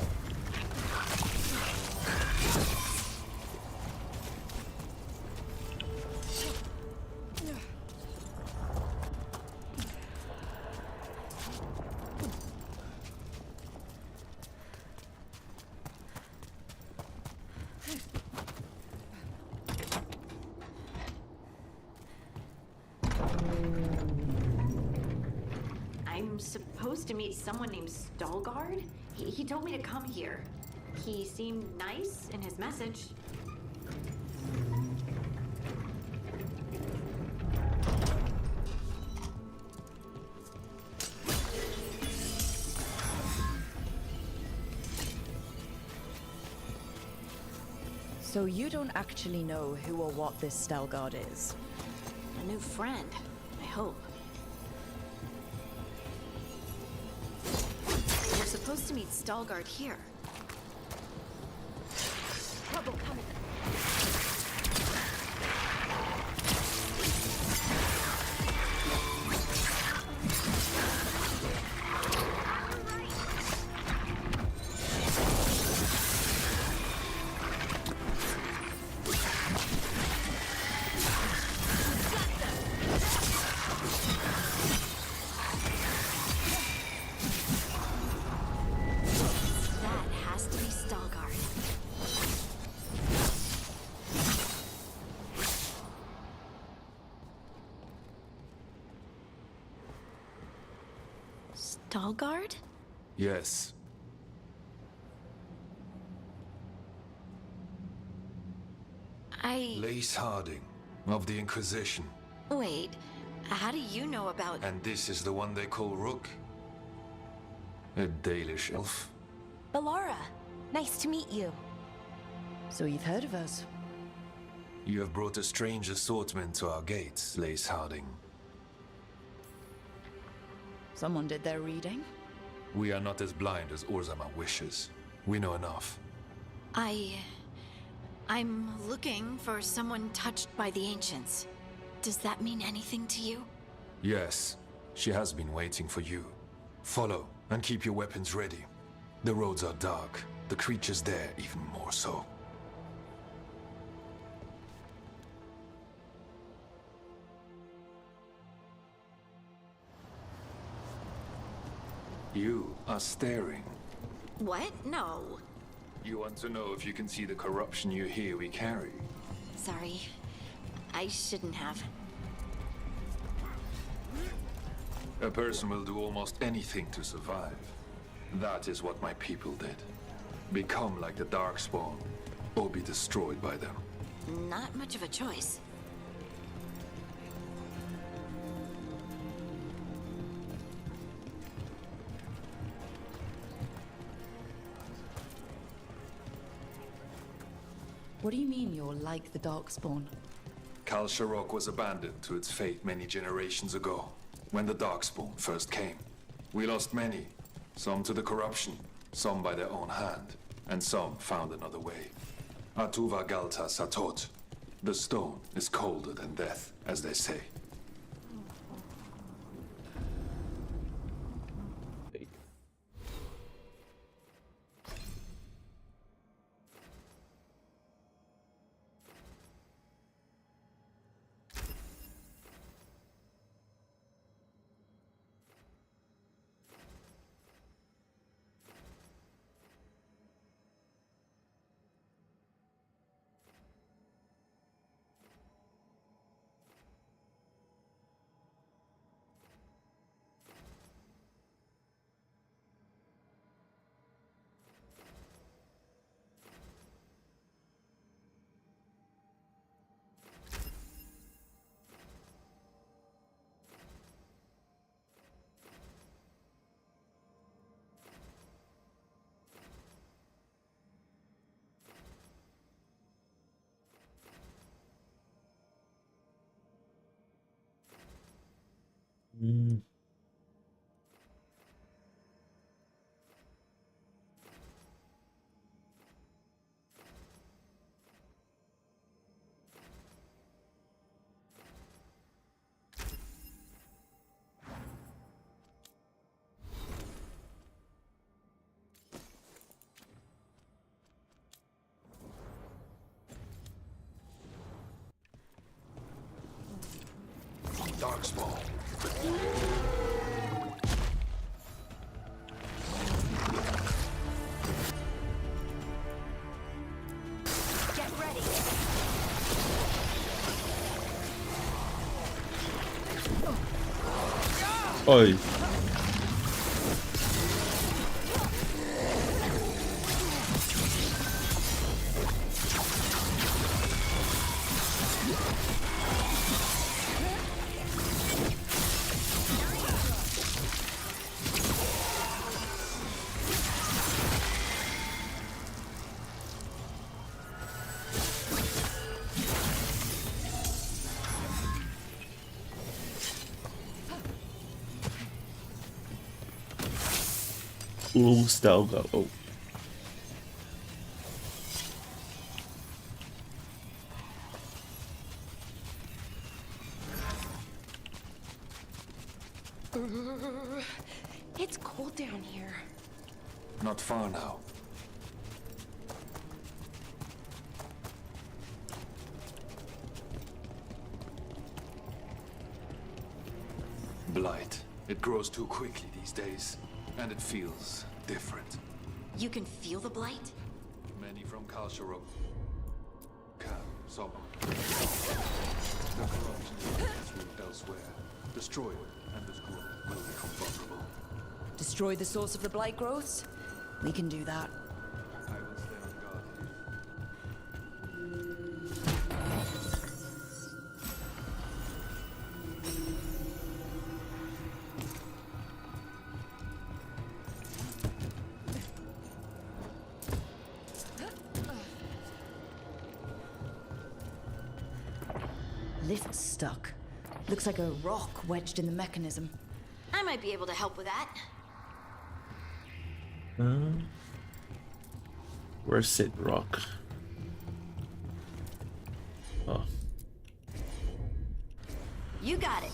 I'm supposed to meet someone named Veilguard. He told me to come here. He seemed nice in his message. So you don't actually know who or what this Veilguard is? A new friend, I hope. We're supposed to meet Veilguard here. Trouble coming. That has to be Veilguard. Veilguard? Yes. Lace Harding, of the Inquisition. Wait, how do you know about... And this is the one they call Rook? A Dalish elf? Bellara, nice to meet you. So you've heard of us? You have brought a strange assortment to our gates, Lace Harding. Someone did their reading? We are not as blind as Orzama wishes. We know enough. I'm looking for someone touched by the Ancients. Does that mean anything to you? Yes, she has been waiting for you. Follow, and keep your weapons ready. The roads are dark, the creatures there even more so. You are staring. What? No. You want to know if you can see the corruption you hear we carry? Sorry. I shouldn't have. A person will do almost anything to survive. That is what my people did. Become like the Darkspawn, or be destroyed by them. Not much of a choice. What do you mean you're like the Darkspawn? Kal Sharok was abandoned to its fate many generations ago, when the Darkspawn first came. We lost many, some to the corruption, some by their own hand, and some found another way. Atuva Galta Satot. The stone is colder than death, as they say. Darkspawn. Get ready. Oi. Ooh, Stelga. Oh. It's cold down here. Not far now. Blight. It grows too quickly these days, and it feels different. You can feel the blight? Many from Kalsharok can, some. The corruption is through elsewhere. Destroy it, and this growth will become vulnerable. Destroy the source of the blight growths? We can do that. I will stay on guard here. Lift's stuck. Looks like a rock wedged in the mechanism. I might be able to help with that. Where's Sid Rock? Oh. You got it.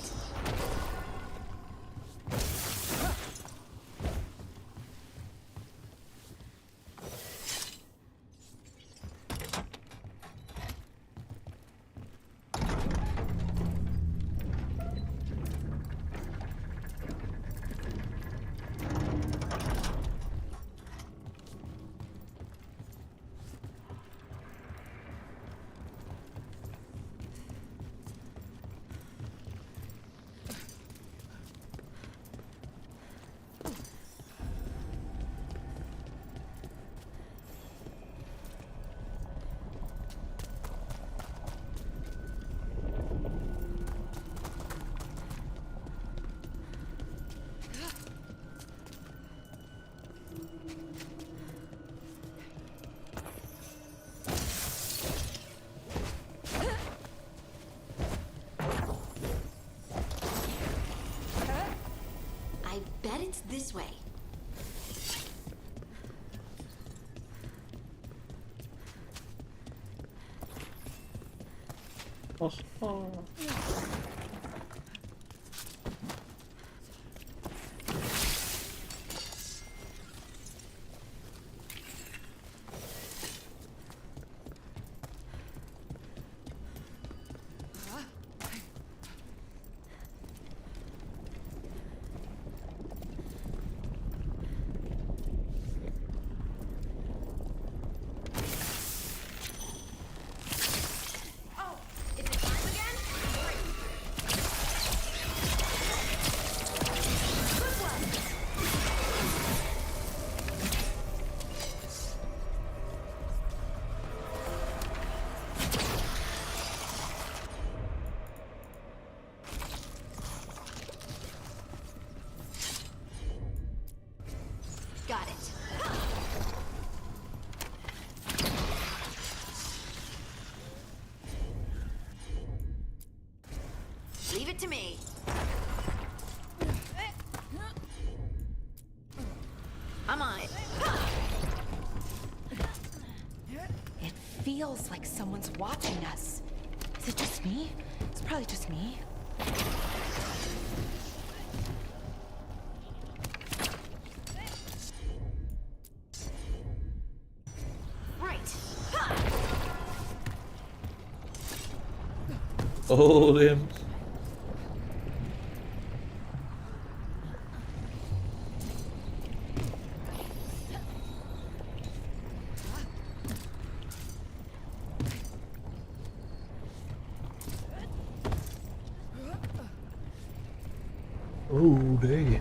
I bet it's this way. Oh. Got it. Leave it to me. I'm on it. It feels like someone's watching us. Is it just me? It's probably just me. Hold him. Oh, dang.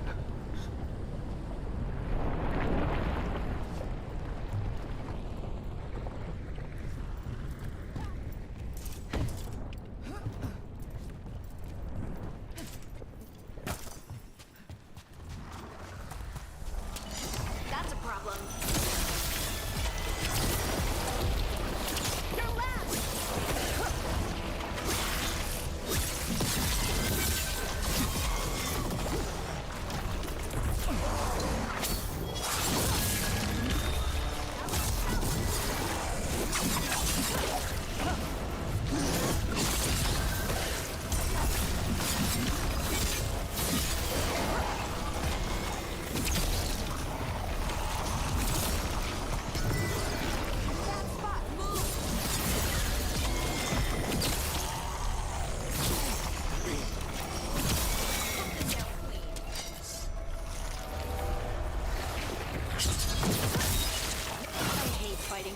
That's a problem.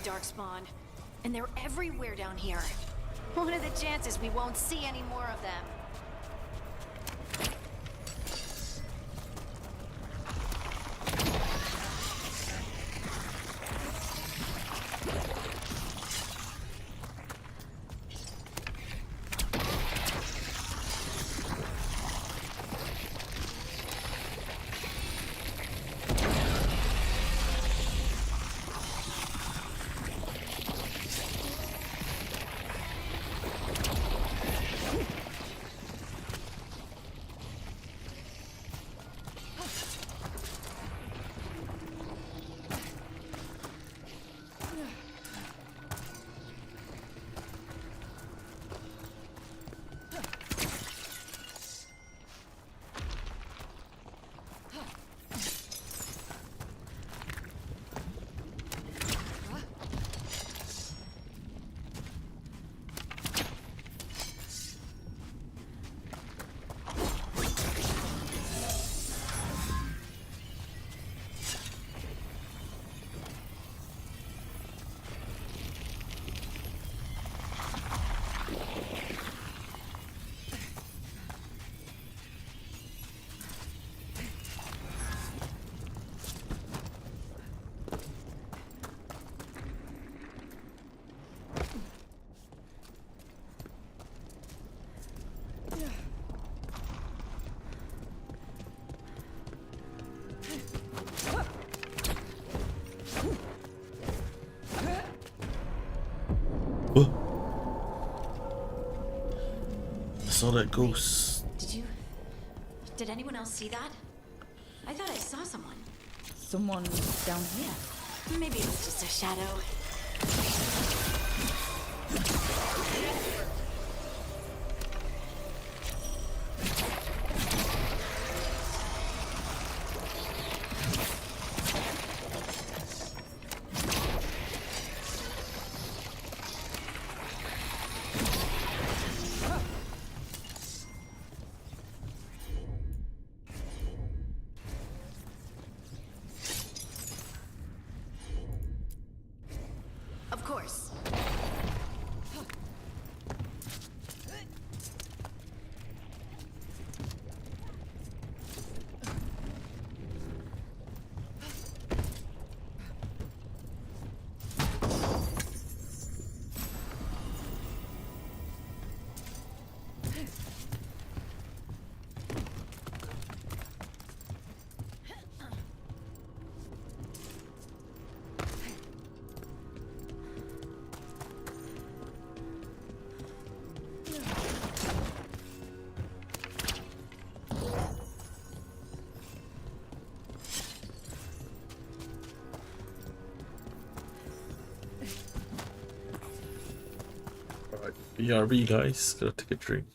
Darkspawn. And they're everywhere down here. What are the chances we won't see any more of them? Saw that ghost. Did anyone else see that? I thought I saw someone. Someone down here. Maybe it was just a shadow. Of course. BRB, guys. Gotta take a drink.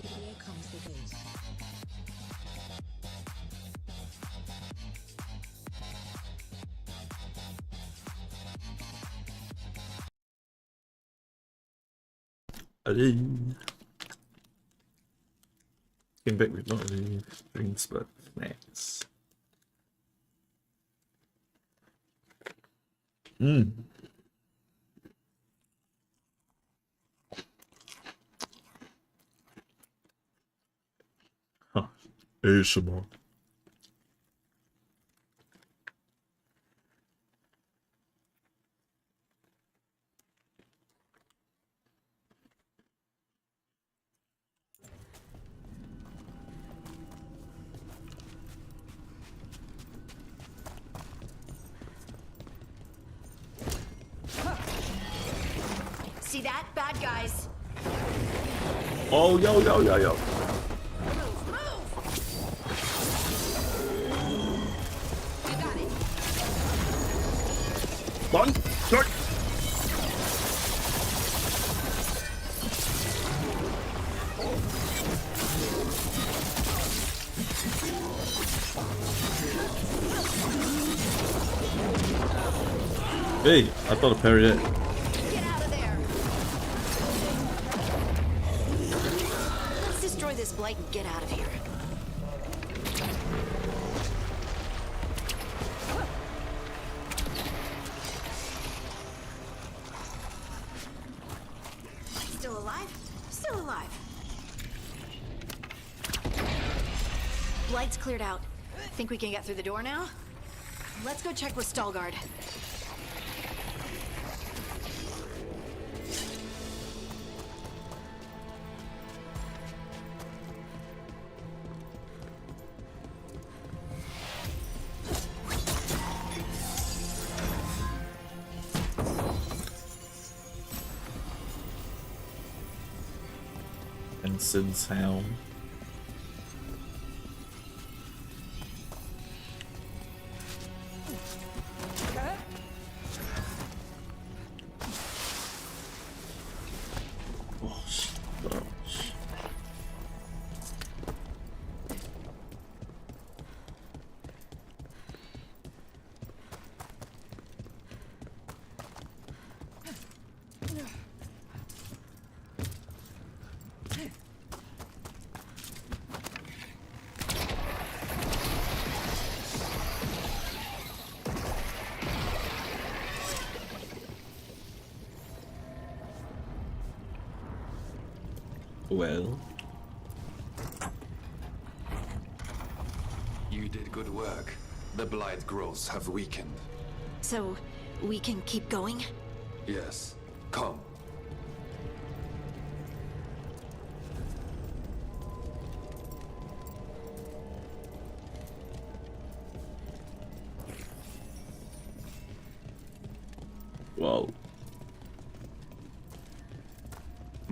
Here comes the base. Came back with not only drinks but snacks. Huh. ASMR. See that? Bad guys. Oh, yo. One, shot. Hey, I thought I parried it. Get out of there. Let's destroy this blight and get out of here. Still alive? Still alive. Blight's cleared out. Think we can get through the door now? Let's go check with Veilguard. Ensign's helm. Well, You did good work. The blight growths have weakened. So, we can keep going? Yes. Come. wow.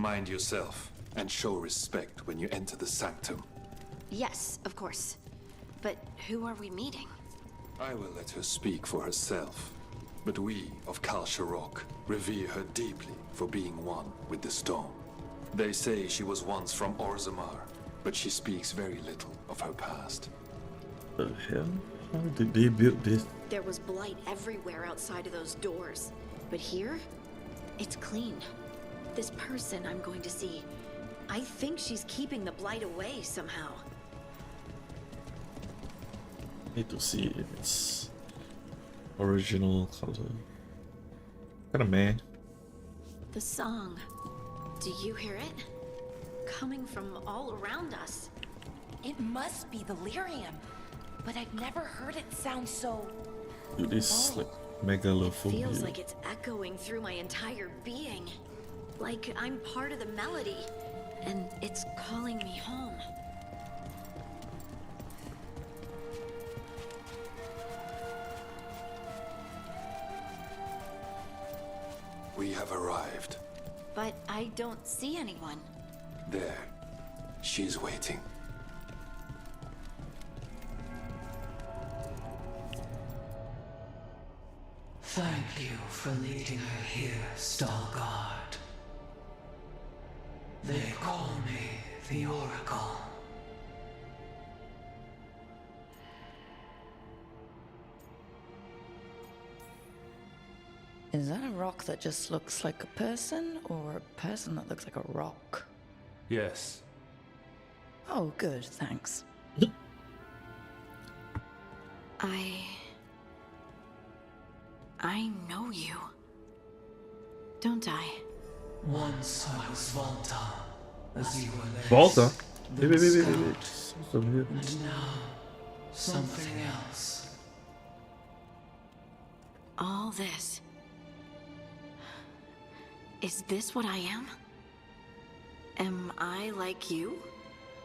Mind yourself, and show respect when you enter the sanctum. Yes, of course. But who are we meeting? I will let her speak for herself. But we of Kal Sharok revere her deeply for being one with the stone. They say she was once from Orzammar, but she speaks very little of her past. The hell? How did they build this? There was blight everywhere outside of those doors. But here, it's clean. This person I'm going to see, I think she's keeping the blight away somehow. Need to see if it's original color. Kinda meh. The song. Do you hear it? Coming from all around us. It must be the lyrium, but I've never heard it sound so... Dude, this is like megalophobia. Feels like it's echoing through my entire being. Like I'm part of the melody, and it's calling me home. We have arrived. But I don't see anyone. There. She's waiting. Thank you for leading her here, Veilguard. They call me the Oracle. Is that a rock that just looks like a person, or a person that looks like a rock? Yes. Oh, good, thanks. I know you. Don't I? Once I was Volta, as you were less Volta? than Wait. Scout. Some here. And now, something else. All this. Is this what I am? Am I like you?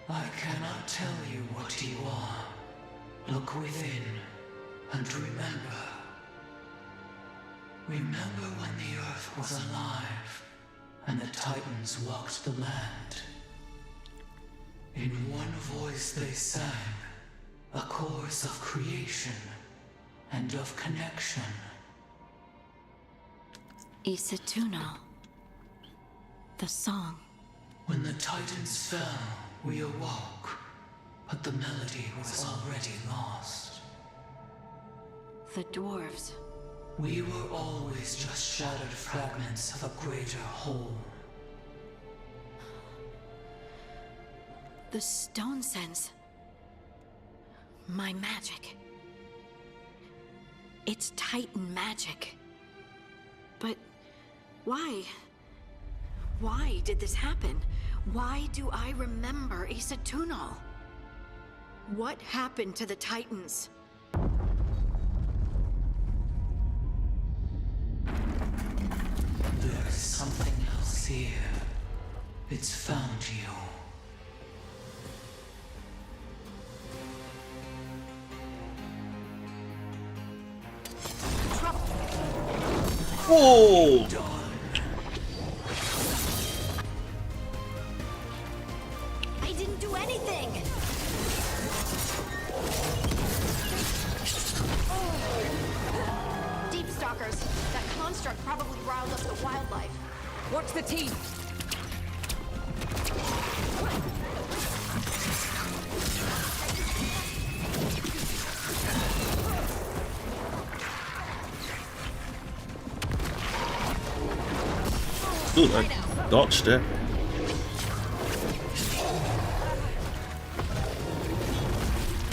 I cannot tell you what you are. Look within, and remember. Remember when the Earth was alive, and the Titans walked the land. In one voice they sang, a chorus of creation and of connection. Isatuno. The song. When the Titans fell, we awoke, but the melody was already lost. The dwarves. We were always just shattered fragments of a greater whole. The stone sense. My magic. It's Titan magic. But why? Why did this happen? Why do I remember Isatuno? What happened to the Titans? There is something else here. It's found you. Whoa! I didn't do anything! Deep stalkers. That construct probably riled up the wildlife. Watch the team. Ooh, I dodged it.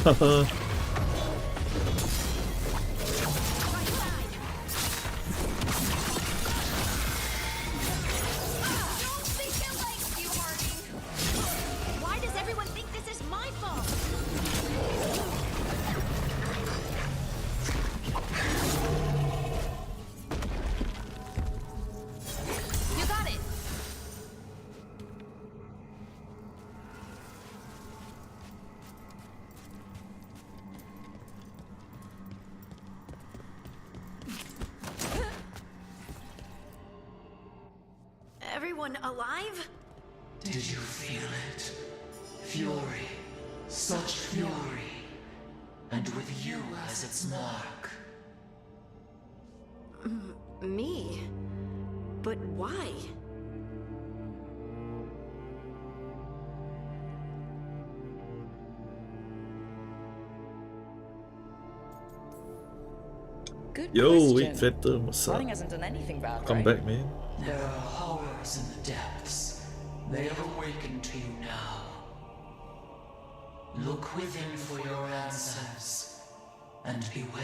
Haha. Why does everyone think this is my fault? You got it. alive? Did you feel it? Fury. Such fury. And with you as its mark. Me? But why? Good Yo, question. wait, Phantom, what's up? Rotting hasn't done anything bad, Come right? back, man. There are horrors in the depths. They have awakened to you now. Look within for your answers. And beware.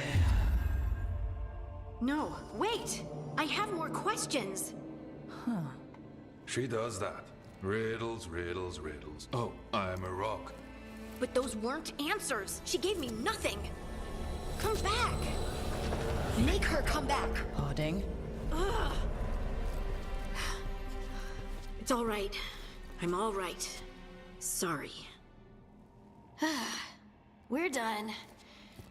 No, wait! I have more questions! Huh. She does that. Riddles, riddles, riddles. Oh, I'm a rock. But those weren't answers! She gave me nothing! Come back! Make her come back! Harding? Ugh. It's all right. I'm all right. Sorry. We're done.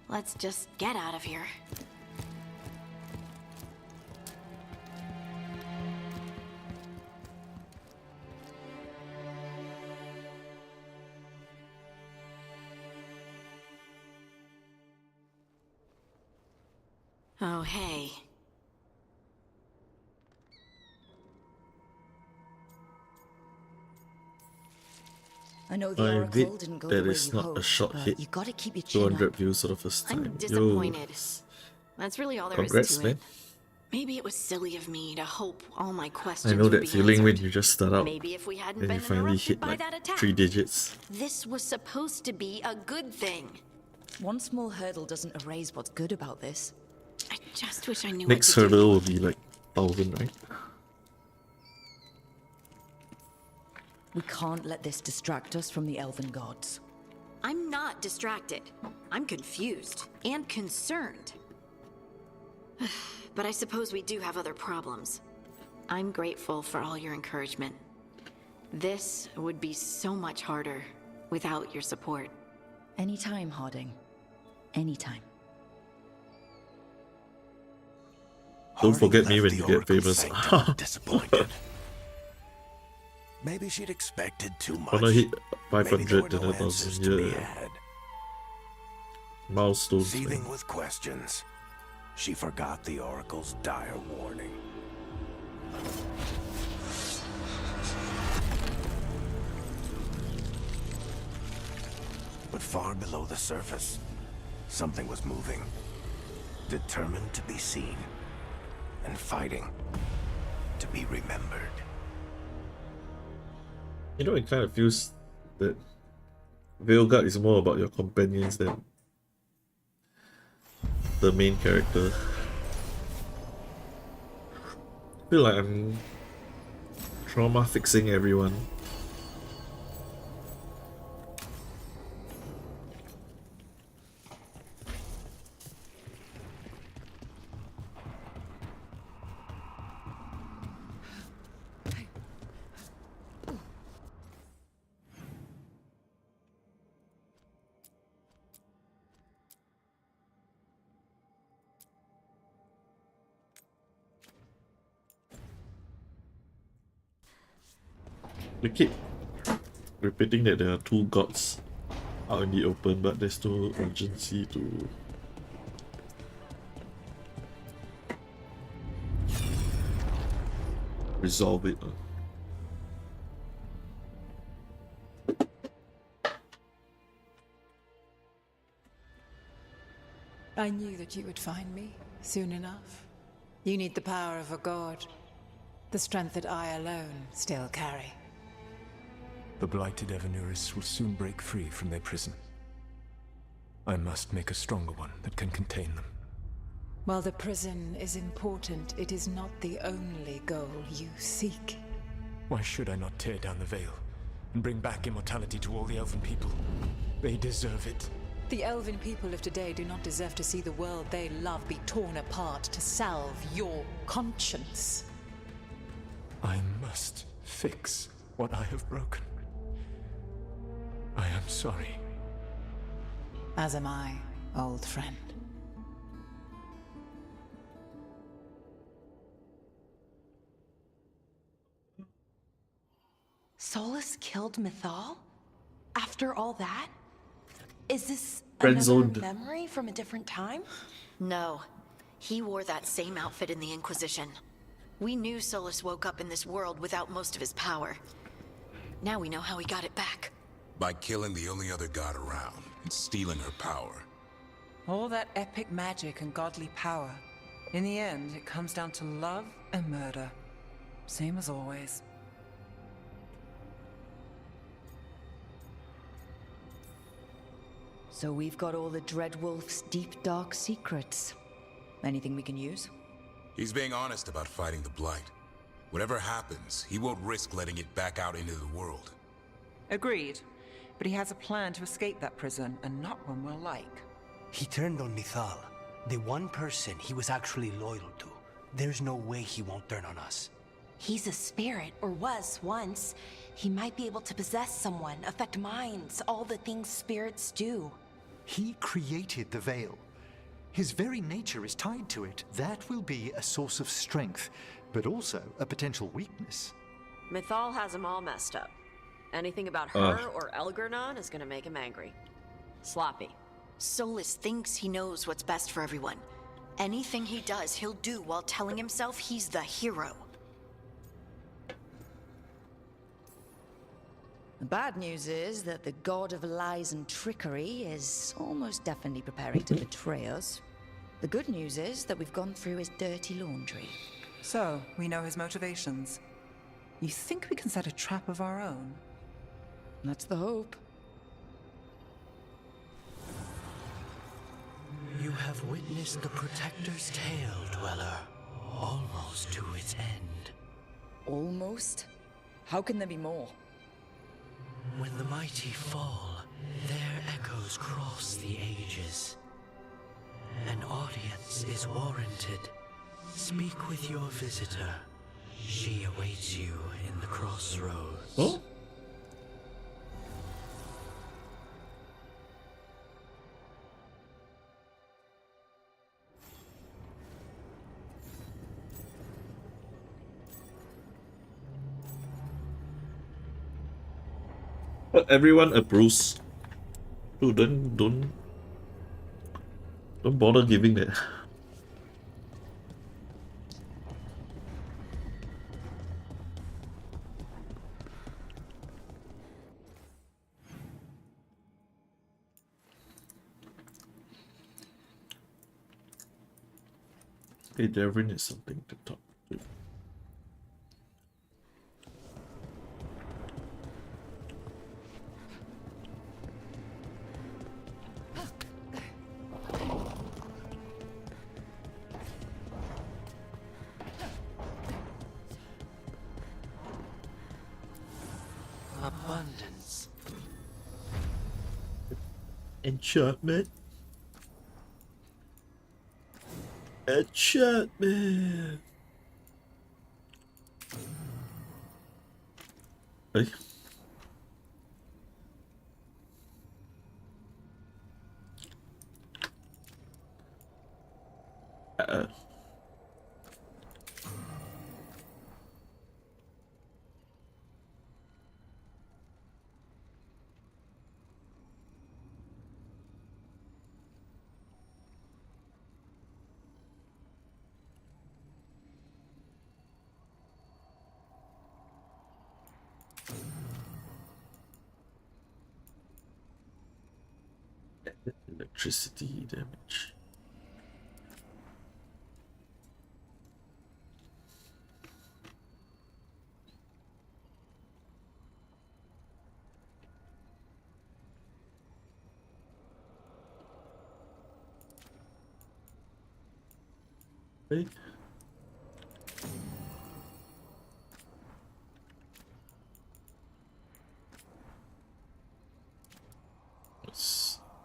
Let's just get out of here. Oh, hey. I know the I Oracle bet didn't go that the way is you not hoped, a short but hit. you gotta keep your chin 200 up. views for the first time. I'm disappointed. Yo. That's really all there Congrats, is to man. it. Maybe it was silly of me to hope all my I questions know would that be feeling when answered. you just start out Maybe if we hadn't and been you finally interrupted hit by like that attack. 3 digits. This was supposed to be a good thing. One small hurdle doesn't erase what's good about this. I just wish I knew Next what to hurdle will be like 1,000, right? We can't let this distract us from the Elven gods. I'm not distracted. I'm confused and concerned. But I suppose we do have other problems. I'm grateful for all your encouragement. This would be so much harder without your support. Anytime, Harding. Anytime. Don't forget me left when the you get Oracle famous. Sanctum disappointed. Maybe she'd expected too much. When I hit Maybe 500 there were then no 1,000, answers to be yeah. had. Milestones, Seething man. with questions, she forgot the Oracle's dire warning. But far below the surface, something was moving. Determined to be seen. And fighting to be remembered. You know, it kind of feels that Veilguard is more about your companions than the main character. I feel like I'm trauma fixing everyone. They keep repeating that there are 2 gods out in the open, but there's no urgency to resolve it. I knew that you would find me soon enough. You need the power of a god, the strength that I alone still carry. The blighted Evanuris will soon break free from their prison. I must make a stronger one that can contain them. While the prison is important, it is not the only goal you seek. Why should I not tear down the veil and bring back immortality to all the Elven people? They deserve it. The Elven people of today do not deserve to see the world they love be torn apart to salve your conscience. I must fix what I have broken. I am sorry. As am I, old friend. Solus killed Mythal? After all that? Is this Friend-zoned. another memory from a different time? No. He wore that same outfit in the Inquisition. We knew Solus woke up in this world without most of his power. Now we know how he got it back. By killing the only other god around and stealing her power. All that epic magic and godly power. In the end, it comes down to love and murder. Same as always. So we've got all the Dreadwolf's deep, dark secrets. Anything we can use? He's being honest about fighting the Blight. Whatever happens, he won't risk letting it back out into the world. Agreed. But he has a plan to escape that prison, and not one we'll like. He turned on Mythal, the one person he was actually loyal to. There's no way he won't turn on us. He's a spirit, or was once. He might be able to possess someone, affect minds, all the things spirits do. He created the Veil. His very nature is tied to it. That will be a source of strength, but also a potential weakness. Mythal has him all messed up. Anything about her or Elgernon is gonna make him angry. Sloppy. Solus thinks he knows what's best for everyone. Anything he does, he'll do while telling himself he's the hero. The bad news is that the god of lies and trickery is almost definitely preparing to betray us. The good news is that we've gone through his dirty laundry. So, we know his motivations. You think we can set a trap of our own? That's the hope. You have witnessed the Protector's tale, Dweller. Almost to its end. Almost? How can there be more? When the mighty fall, their echoes cross the ages. An audience is warranted. Speak with your visitor. She awaits you in the crossroads. Oh? But everyone approves. Dude, don't bother giving that. Hey, Devin is something to talk to. Abundance. Enchantment. Enchantment. Hey. Electricity damage. Hey.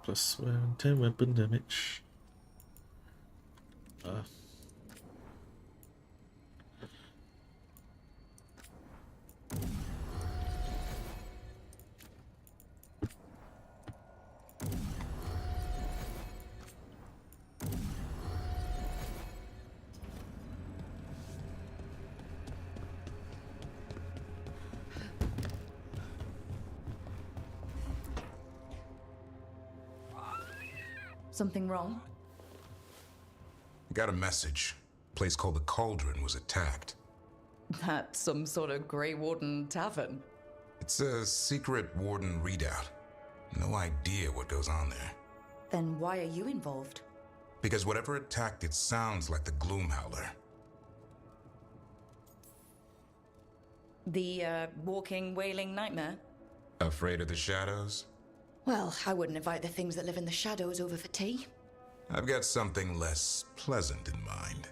Plus 10 weapon damage. Something wrong? I got a message. A place called the Cauldron was attacked. That's some sort of Grey Warden tavern. It's a secret Warden readout. No idea what goes on there. Then why are you involved? Because whatever attacked it sounds like the Gloomhowler. The, walking, wailing nightmare? Afraid of the shadows? Well, I wouldn't invite the things that live in the shadows over for tea. I've got something less pleasant in mind.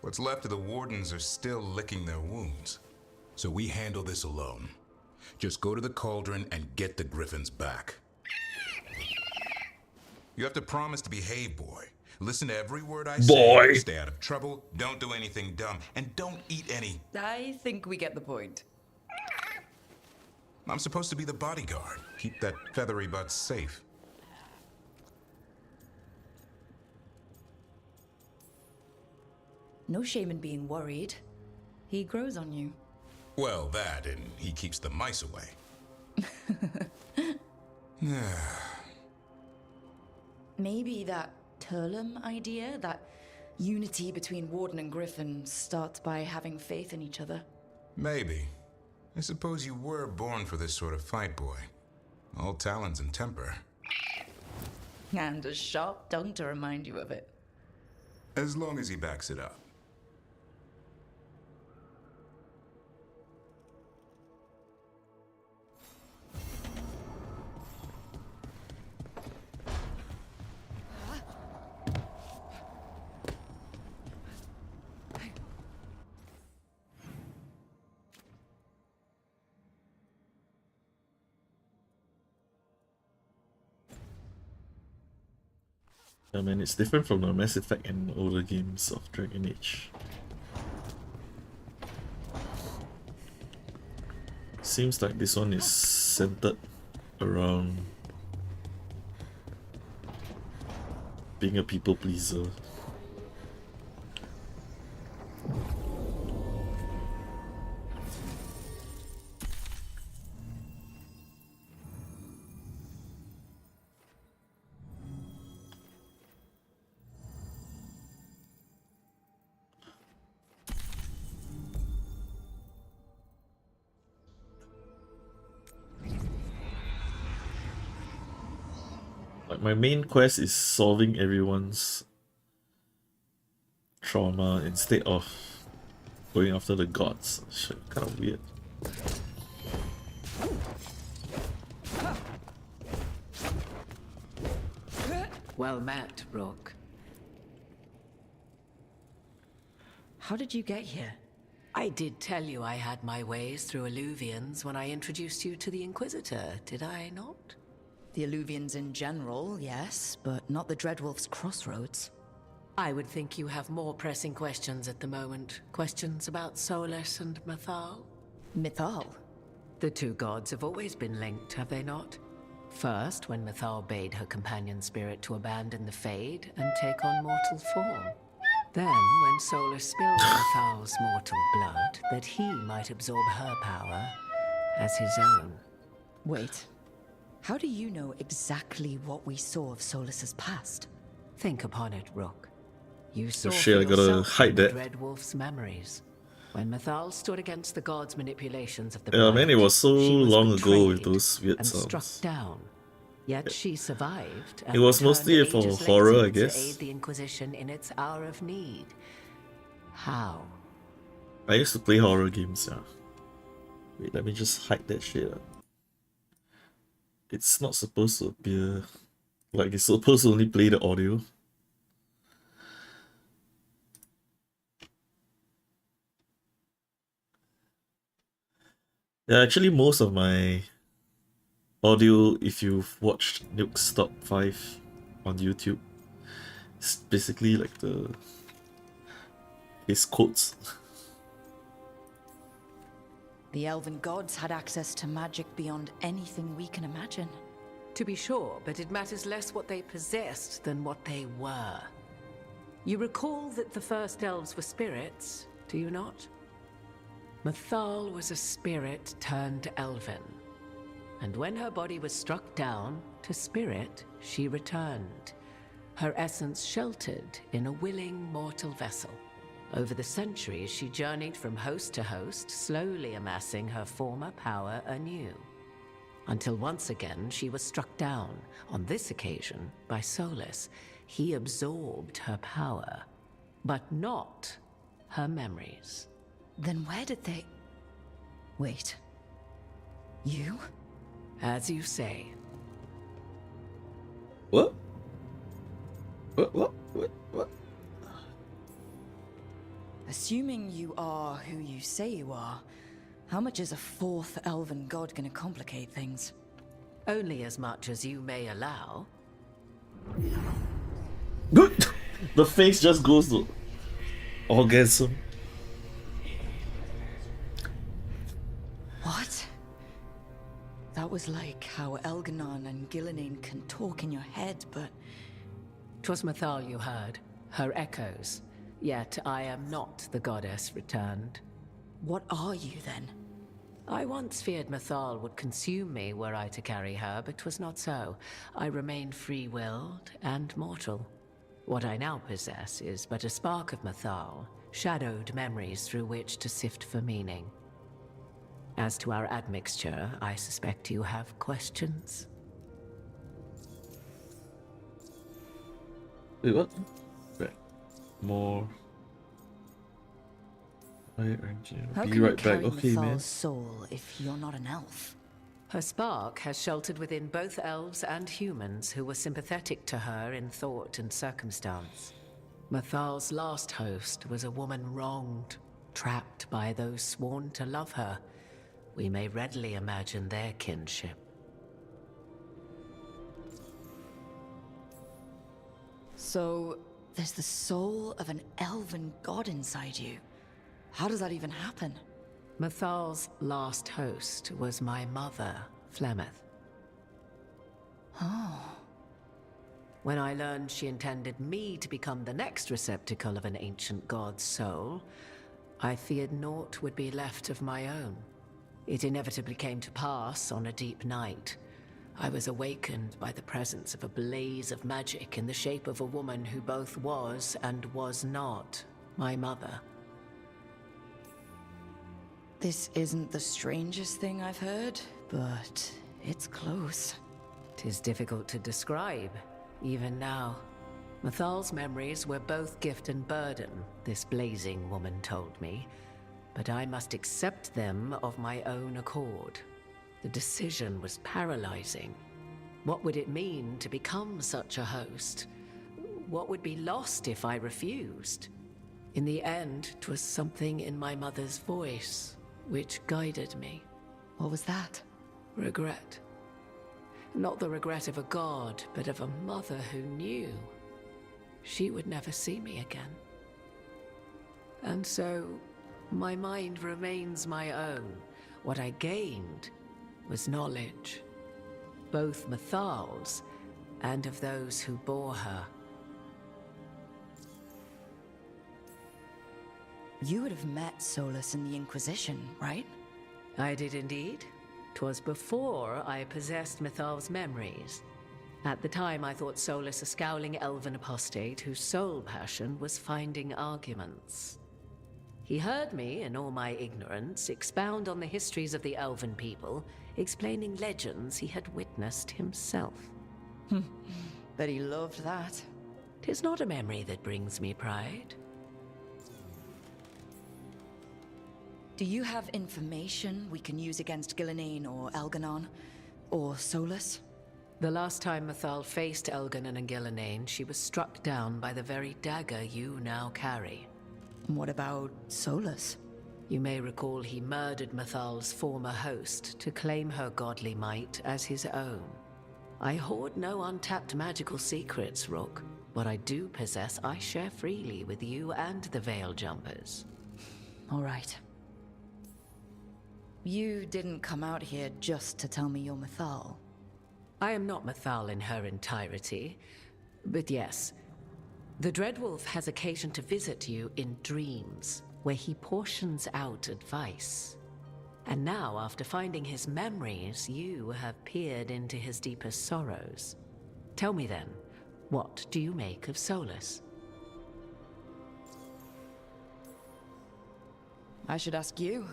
What's left of the Wardens are still licking their wounds. So we handle this alone. Just go to the Cauldron and get the Griffins back. You have to promise to behave, boy. Listen to every word I say. Stay out of trouble, don't do anything dumb, and don't eat any. I think we get the point. I'm supposed to be the bodyguard. Keep that feathery butt safe. No shame in being worried. He grows on you. Well, that, and he keeps the mice away. Maybe that Turlum idea, that unity between Warden and Griffin, starts by having faith in each other. Maybe. I suppose you were born for this sort of fight, boy. All talents and temper. And a sharp tongue to remind you of it. As long as he backs it up. I mean, it's different from the Mass Effect and older games of Dragon Age. Seems like this one is centered around being a people pleaser. Like, my main quest is solving everyone's trauma instead of going after the gods. Shit, kind of weird. Well met, Rook. How did you get here? I did tell you I had my ways through Illuvians when I introduced you to the Inquisitor, did I not? The Illuvians in general, yes, but not the Dreadwolf's crossroads. I would think you have more pressing questions at the moment. Questions about Solus and Mythal? Mythal? The two gods have always been linked, have they not? First, when Mythal bade her companion spirit to abandon the Fade and take on mortal form. Then, when Solus spilled Mythal's mortal blood, that he might absorb her power as his own. Wait. How do you know exactly what we saw of Solus's past? Think upon it, Rook. You saw shit, for I gotta yourself hide the that. Dreadwolf's memories. When Mythal stood against the gods' manipulations of the Yeah, man, it was so she was long ago with betrayed those weird and sounds. struck down. Yet she survived. It was mostly for ages horror, later I guess. To aid the Inquisition in its hour of need. How? I used to play horror games, yeah. Wait, let me just hide that shit. It's not supposed to appear. Like, it's supposed to only play the audio. Yeah, actually, most of my audio, if you've watched Nuke's Top 5 on YouTube, it's basically like his quotes. The elven gods had access to magic beyond anything we can imagine. To be sure, but it matters less what they possessed than what they were. You recall that the first elves were spirits, do you not? Mythal was a spirit turned elven. And when her body was struck down, to spirit she returned. her essence sheltered in a willing mortal vessel. Over the centuries, she journeyed from host to host, slowly amassing her former power anew. Until once again, she was struck down, on this occasion, by Solus. He absorbed her power, but not her memories. Then where did they... Wait. You? As you say. What? What? Assuming you are who you say you are, how much is a fourth elven god gonna complicate things? Only as much as you may allow. The face just goes to orgasm. What? That was like how Elganon and Gillenane can talk in your head, but... 'Twas Mythal you heard, her echoes. Yet I am not the goddess returned. What are you then? I once feared Mythal would consume me were I to carry her, but 'twas not so. I remain free-willed and mortal. What I now possess is but a spark of Mythal, shadowed memories through which to sift for meaning. As to our admixture, I suspect you have questions. Wait, what? Right. More. How Be can right you back. carry Okay, man. Mythal's soul if you're not an elf? Her spark has sheltered within both elves and humans who were sympathetic to her in thought and circumstance. Mythal's last host was a woman wronged, trapped by those sworn to love her. We may readily imagine their kinship. So, there's the soul of an elven god inside you. How does that even happen? Mythal's last host was my mother, Flemeth. Oh. When I learned she intended me to become the next receptacle of an ancient god's soul, I feared naught would be left of my own. It inevitably came to pass on a deep night. I was awakened by the presence of a blaze of magic in the shape of a woman who both was and was not my mother. This isn't the strangest thing I've heard, but it's close. 'Tis difficult to describe, even now. Mythal's memories were both gift and burden, this blazing woman told me, but I must accept them of my own accord. The decision was paralyzing. What would it mean to become such a host? What would be lost if I refused? In the end, 'twas something in my mother's voice which guided me. What was that? Regret. Not the regret of a god, but of a mother who knew she would never see me again. And so, my mind remains my own. What I gained was knowledge, both Mythal's and of those who bore her. You would have met Solus in the Inquisition, right? I did indeed. 'Twas before I possessed Mythal's memories. At the time, I thought Solus a scowling elven apostate whose sole passion was finding arguments. He heard me, in all my ignorance, expound on the histories of the elven people, explaining legends he had witnessed himself. Bet he loved that. 'Tis not a memory that brings me pride. Do you have information we can use against Gillenane or Elganon? Or Solus? The last time Mythal faced Elganon and Gillenane, she was struck down by the very dagger you now carry. What about Solus? You may recall he murdered Mythal's former host to claim her godly might as his own. I hoard no untapped magical secrets, Rook. What I do possess, I share freely with you and the Veil Jumpers. All right. You didn't come out here just to tell me you're Mythal. I am not Mythal in her entirety, but yes. The Dreadwolf has occasion to visit you in dreams, where he portions out advice. And now, after finding his memories, you have peered into his deepest sorrows. Tell me then, What do you make of Solus? I should ask you.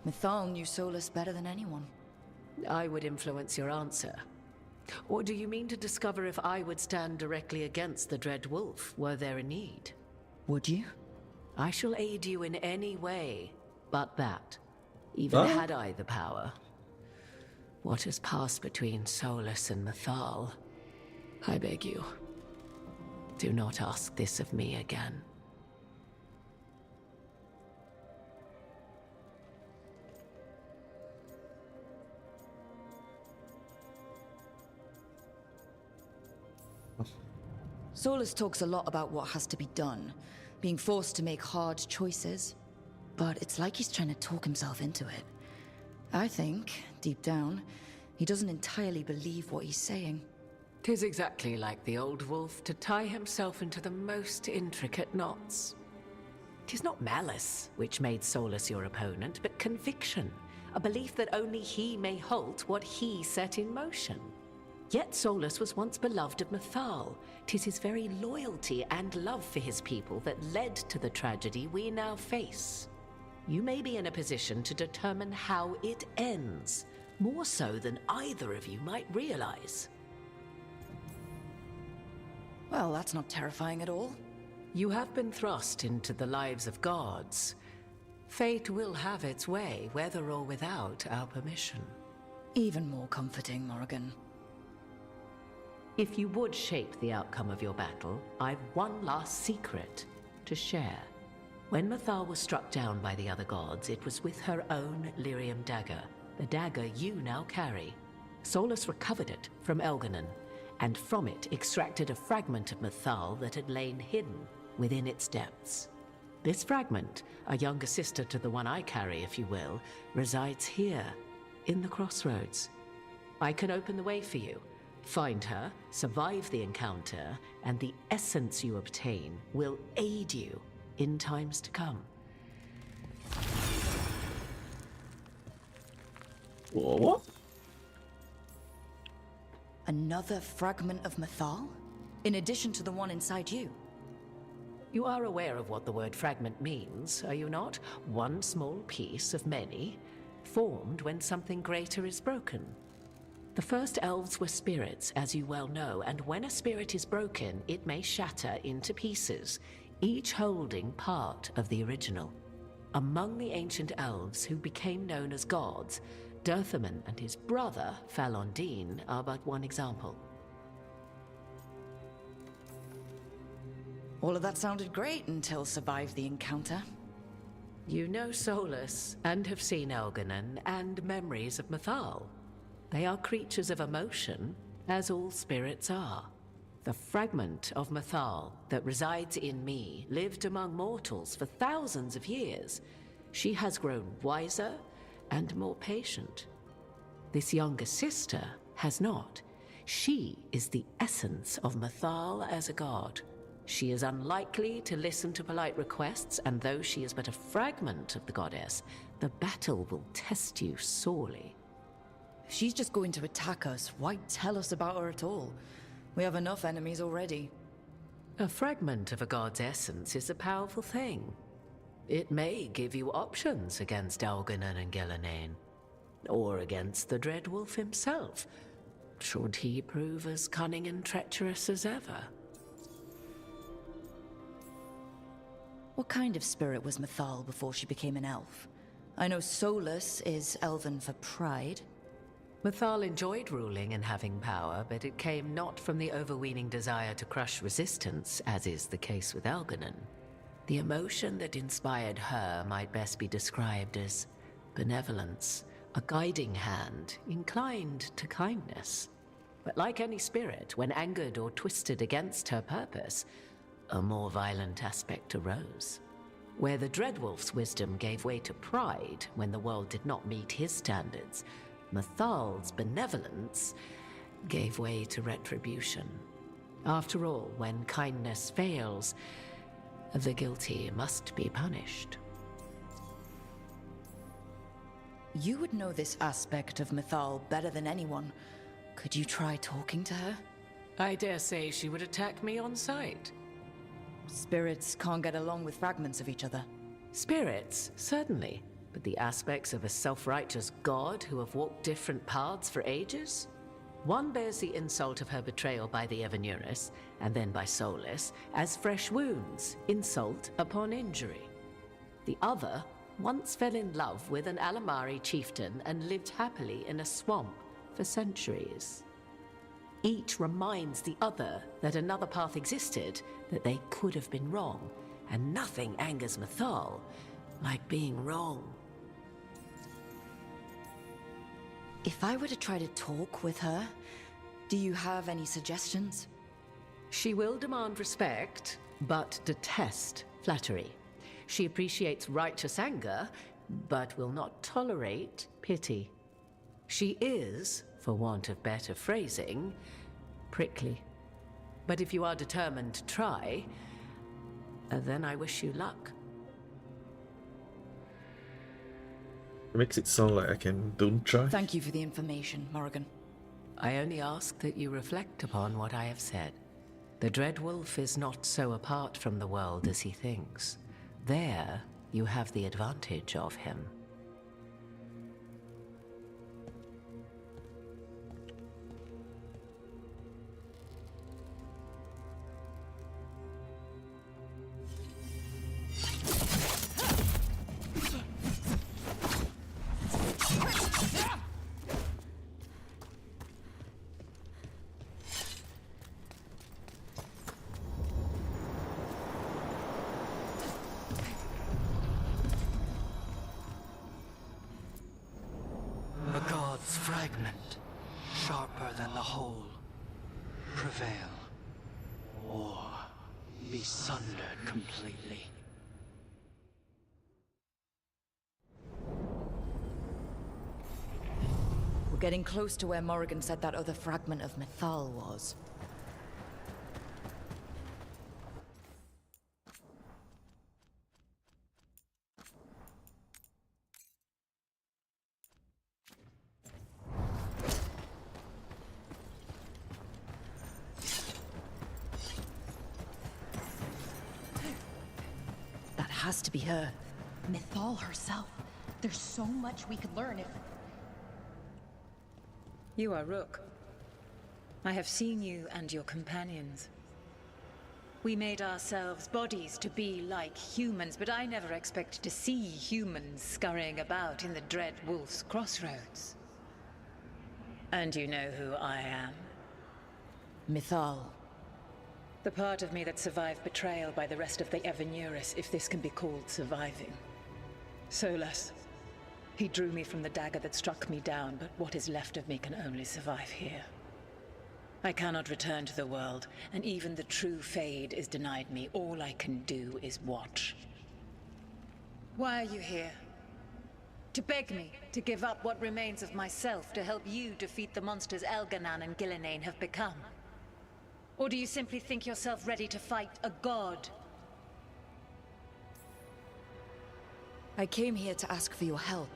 Mythal knew Solus better than anyone. I would influence your answer. Or do you mean to discover if I would stand directly against the Dread Wolf were there a need? Would you? I shall aid you in any way but that. Even had I the power. What has passed between Solus and Mythal, I beg you, do not ask this of me again. Solus talks a lot about what has to be done, being forced to make hard choices. But it's like he's trying to talk himself into it. I think, deep down, he doesn't entirely believe what he's saying. 'Tis exactly like the old wolf to tie himself into the most intricate knots. 'Tis not malice which made Solus your opponent, but conviction, a belief that only he may halt what he set in motion. Yet Solus was once beloved of Mythal. 'Tis his very loyalty and love for his people that led to the tragedy we now face. You may be in a position to determine how it ends, more so than either of you might realize. Well, that's not terrifying at all. You have been thrust into the lives of gods. Fate will have its way, whether or without our permission. Even more comforting, Morrigan. If you would shape the outcome of your battle, I've one last secret to share. When Mythal was struck down by the other gods, it was with her own lyrium dagger, the dagger you now carry. Solus recovered it from Elganon, and from it extracted a fragment of Mythal that had lain hidden within its depths. This fragment, a younger sister to the one I carry, if you will, resides here, in the crossroads. I can open the way for you. Find her, survive the encounter, and the essence you obtain will aid you in times to come. What? Another fragment of Mythal? In addition to the one inside you? You are aware of what the word fragment means, are you not? One small piece of many, formed when something greater is broken. The first elves were spirits, as you well know, and when a spirit is broken, it may shatter into pieces, each holding part of the original. Among the ancient elves who became known as gods, Dirthaman and his brother, Falondine, are but one example. All of that sounded great until survived the encounter. You know Solus, and have seen Elganon, and memories of Mythal. They are creatures of emotion, as all spirits are. The fragment of Mythal that resides in me lived among mortals for thousands of years. She has grown wiser and more patient. This younger sister has not. She is the essence of Mythal as a god. She is unlikely to listen to polite requests, and though she is but a fragment of the goddess, the battle will test you sorely. If she's just going to attack us, why tell us about her at all? We have enough enemies already. A fragment of a god's essence is a powerful thing. It may give you options against Elganon and Ghilanane, or against the Dread Wolf himself, should he prove as cunning and treacherous as ever. What kind of spirit was Mythal before she became an elf? I know Solus is elven for pride. Mythal enjoyed ruling and having power, but it came not from the overweening desire to crush resistance, as is the case with Elganon. The emotion that inspired her might best be described as benevolence, a guiding hand, inclined to kindness. But like any spirit, when angered or twisted against her purpose, a more violent aspect arose. Where the Dreadwolf's wisdom gave way to pride when the world did not meet his standards, Mythal's benevolence gave way to retribution. After all, when kindness fails, the guilty must be punished. You would know this aspect of Mythal better than anyone. Could you try talking to her? I dare say she would attack me on sight. Spirits can't get along with fragments of each other. Spirits, certainly. But the aspects of a self-righteous god who have walked different paths for ages? One bears the insult of her betrayal by the Evanurus, and then by Solus, as fresh wounds, insult upon injury. The other once fell in love with an Alamari chieftain and lived happily in a swamp for centuries. Each reminds the other that another path existed, that they could have been wrong, and nothing angers Mythal like being wrong. If I were to try to talk with her, do you have any suggestions? She will demand respect, but detest flattery. She appreciates righteous anger, but will not tolerate pity. She is, for want of better phrasing, prickly. But if you are determined to try, then I wish you luck. It makes it sound like don't try. Thank you for the information, Morrigan. I only ask that you reflect upon what I have said. The Dread Wolf is not so apart from the world as he thinks. There, you have the advantage of him. A god's fragment, sharper than the whole. Prevail, or be sundered completely. We're getting close to where Morrigan said that other fragment of Mythal was. That has to be her. Mythal herself. There's so much we could learn if... You are Rook. I have seen you and your companions. We made ourselves bodies to be like humans, but I never expected to see humans scurrying about in the Dread Wolf's crossroads. And you know who I am? Mythal. The part of me that survived betrayal by the rest of the Evanurus, if this can be called surviving. Solus. He drew me from the dagger that struck me down, but what is left of me can only survive here. I cannot return to the world, and even the true Fade is denied me. All I can do is watch. Why are you here? To beg me to give up what remains of myself to help you defeat the monsters Elganan and Gillenane have become? Or do you simply think yourself ready to fight a god? I came here to ask for your help.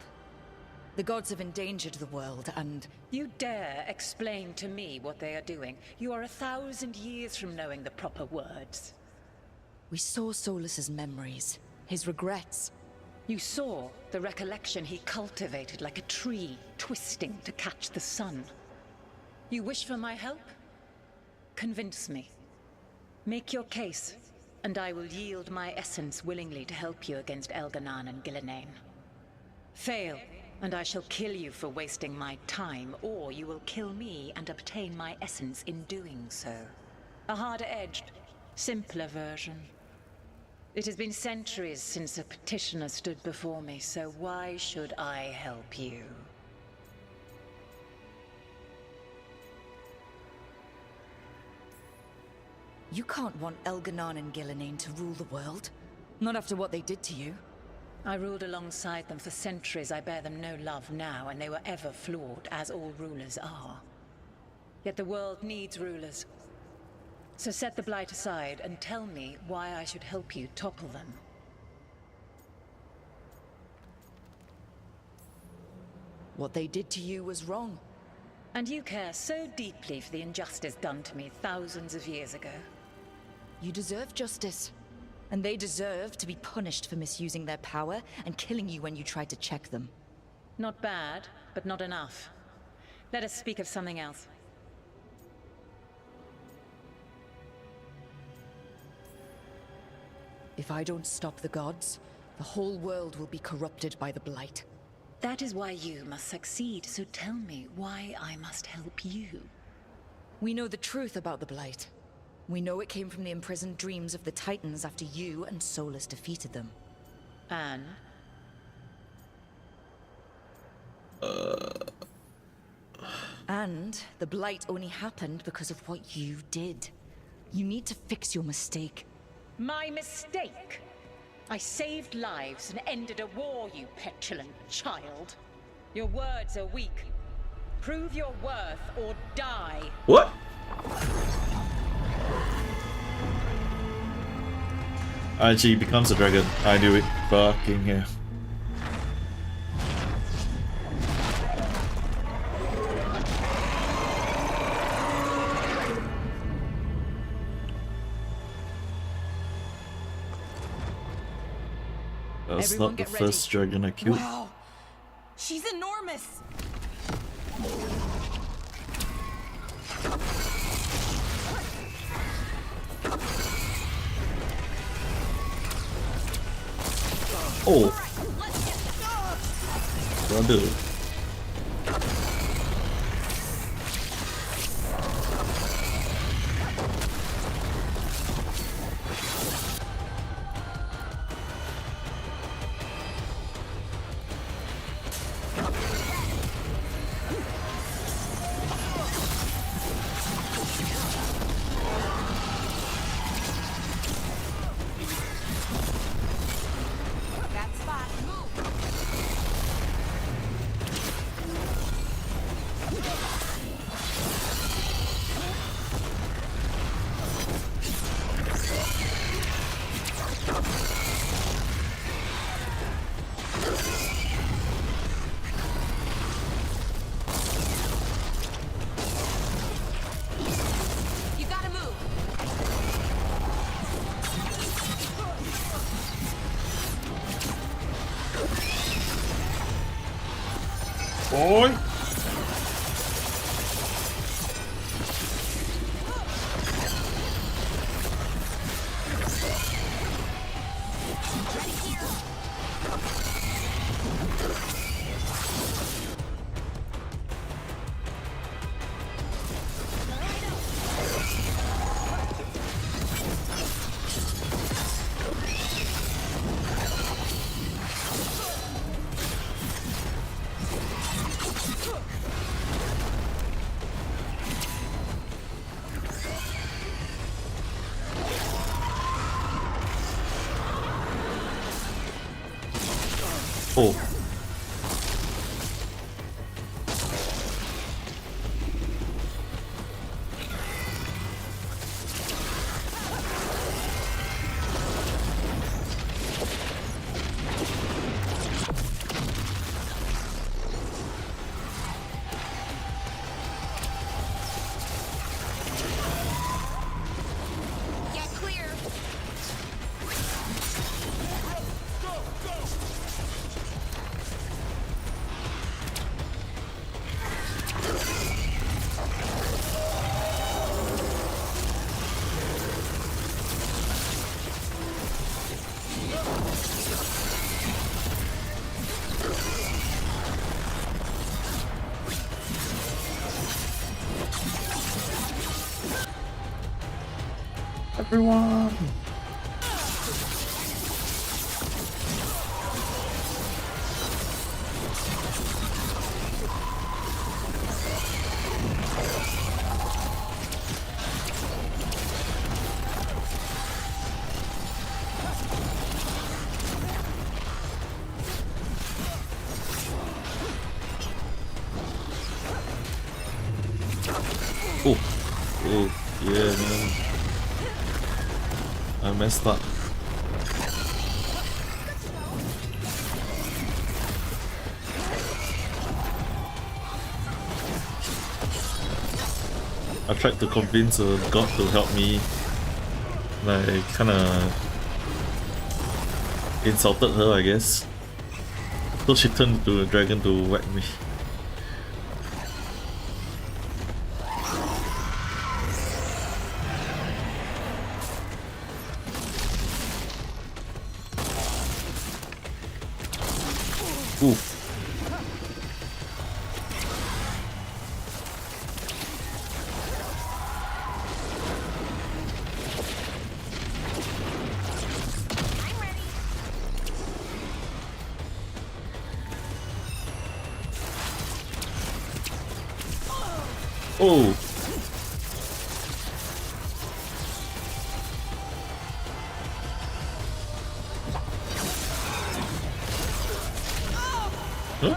The gods have endangered the world, and... You dare explain to me what they are doing? You are 1,000 years from knowing the proper words. We saw Solus's memories, his regrets. You saw the recollection he cultivated like a tree, twisting to catch the sun. You wish for my help? Convince me. Make your case, and I will yield my essence willingly to help you against Elganan and Gillenane. Fail, and I shall kill you for wasting my time, or you will kill me and obtain my essence in doing so. A harder-edged, simpler version. It has been centuries since a petitioner stood before me, so why should I help you? You can't want Elganan and Gillenane to rule the world. Not after what they did to you. I ruled alongside them for centuries. I bear them no love now, and they were ever flawed, as all rulers are. Yet the world needs rulers. So set the Blight aside and tell me why I should help you topple them. What they did to you was wrong. And you care so deeply for the injustice done to me thousands of years ago. You deserve justice. And they deserve to be punished for misusing their power and killing you when you tried to check them. Not bad, but not enough. Let us speak of something else. If I don't stop the gods, the whole world will be corrupted by the Blight. That is why you must succeed, so tell me why I must help you. We know the truth about the Blight. We know it came from the imprisoned dreams of the Titans after you and Solus defeated them. And? And the Blight only happened because of what you did. You need to fix your mistake. My mistake? I saved lives and ended a war, you petulant child. Your words are weak. Prove your worth or die. What? IG becomes a dragon. I knew it. Fucking hell. That's Everyone not the get ready. first dragon I killed. Wow, she's enormous. Oh, brother. You gotta move. Boy. Oh. Get clear. Everyone. Oh, oh, yeah, man. I messed up. I tried to convince a god to help me. Like, kinda insulted her, I guess. So she turned into a dragon to whack me. Oof. Oh. Huh?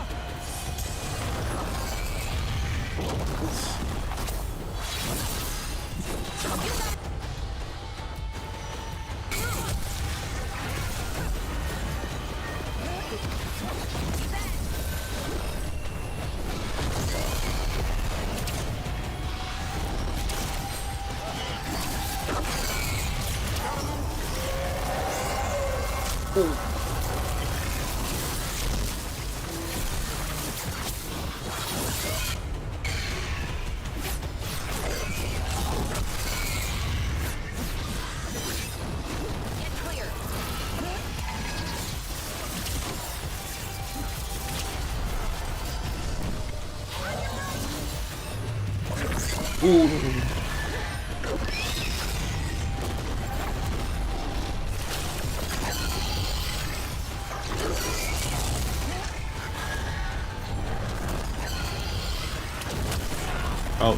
Ooh. Ouch.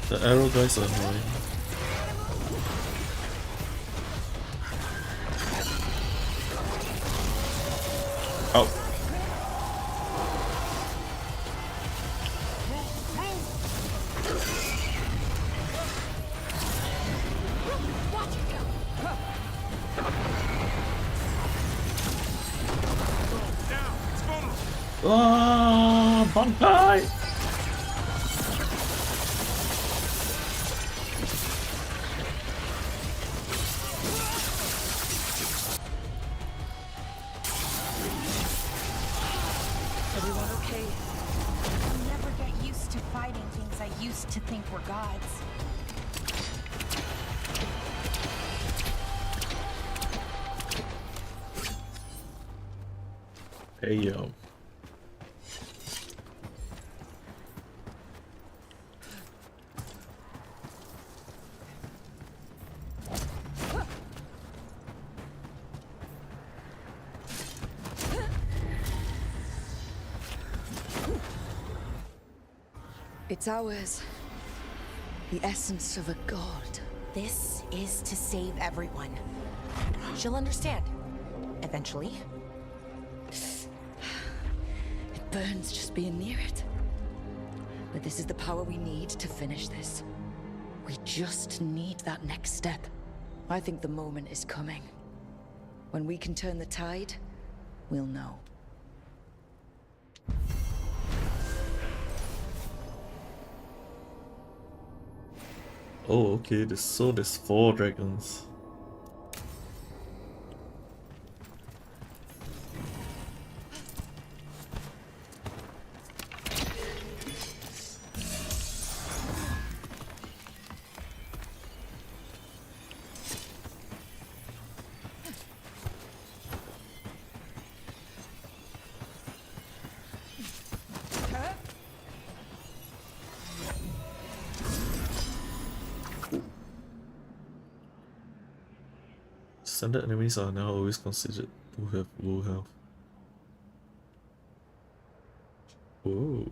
The arrow guys are annoying. Out. Ah, Bankai! Everyone okay? I'll never get used to fighting things I used to think were gods. Hey yo. It's ours. The essence of a god. This is to save everyone. She'll understand. Eventually. It burns just being near it. But this is the power we need to finish this. We just need that next step. I think the moment is coming. When we can turn the tide, we'll know. Oh, okay, there's 4 dragons. Standard enemies are now always considered to have low health. Whoa.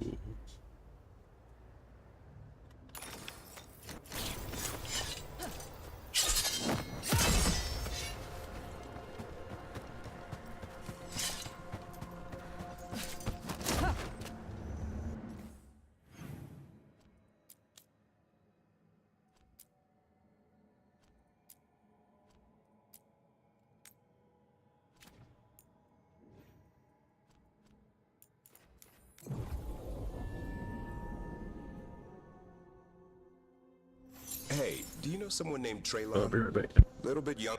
Do you know someone named Traylon? I'll be right back. Little bit young.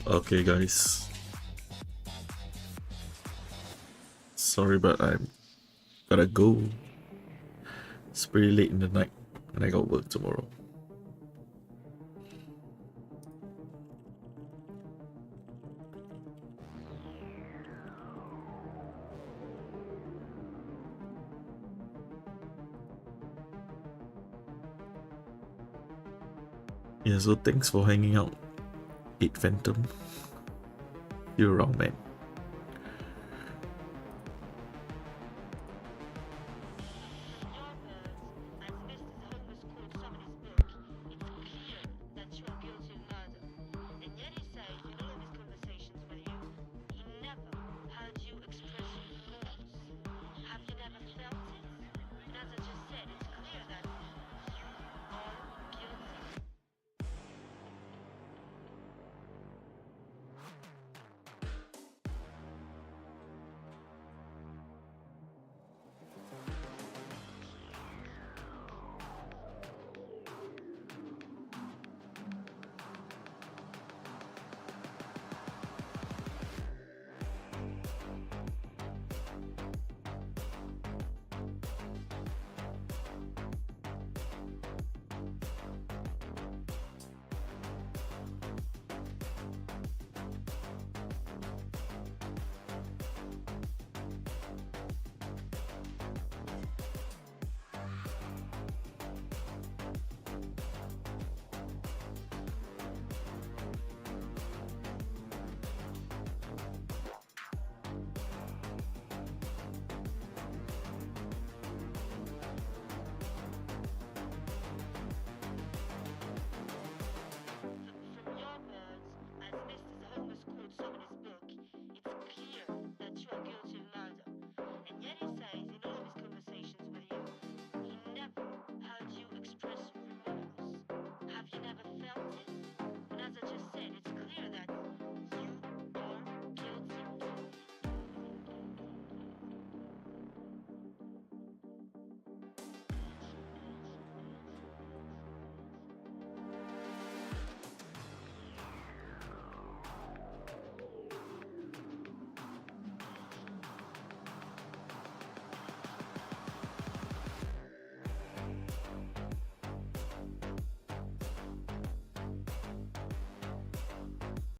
Okay, guys. Sorry, but I'm gotta go. It's pretty late in the night, and I got work tomorrow. Yeah, so thanks for hanging out, 8 Phantom. You're wrong, man.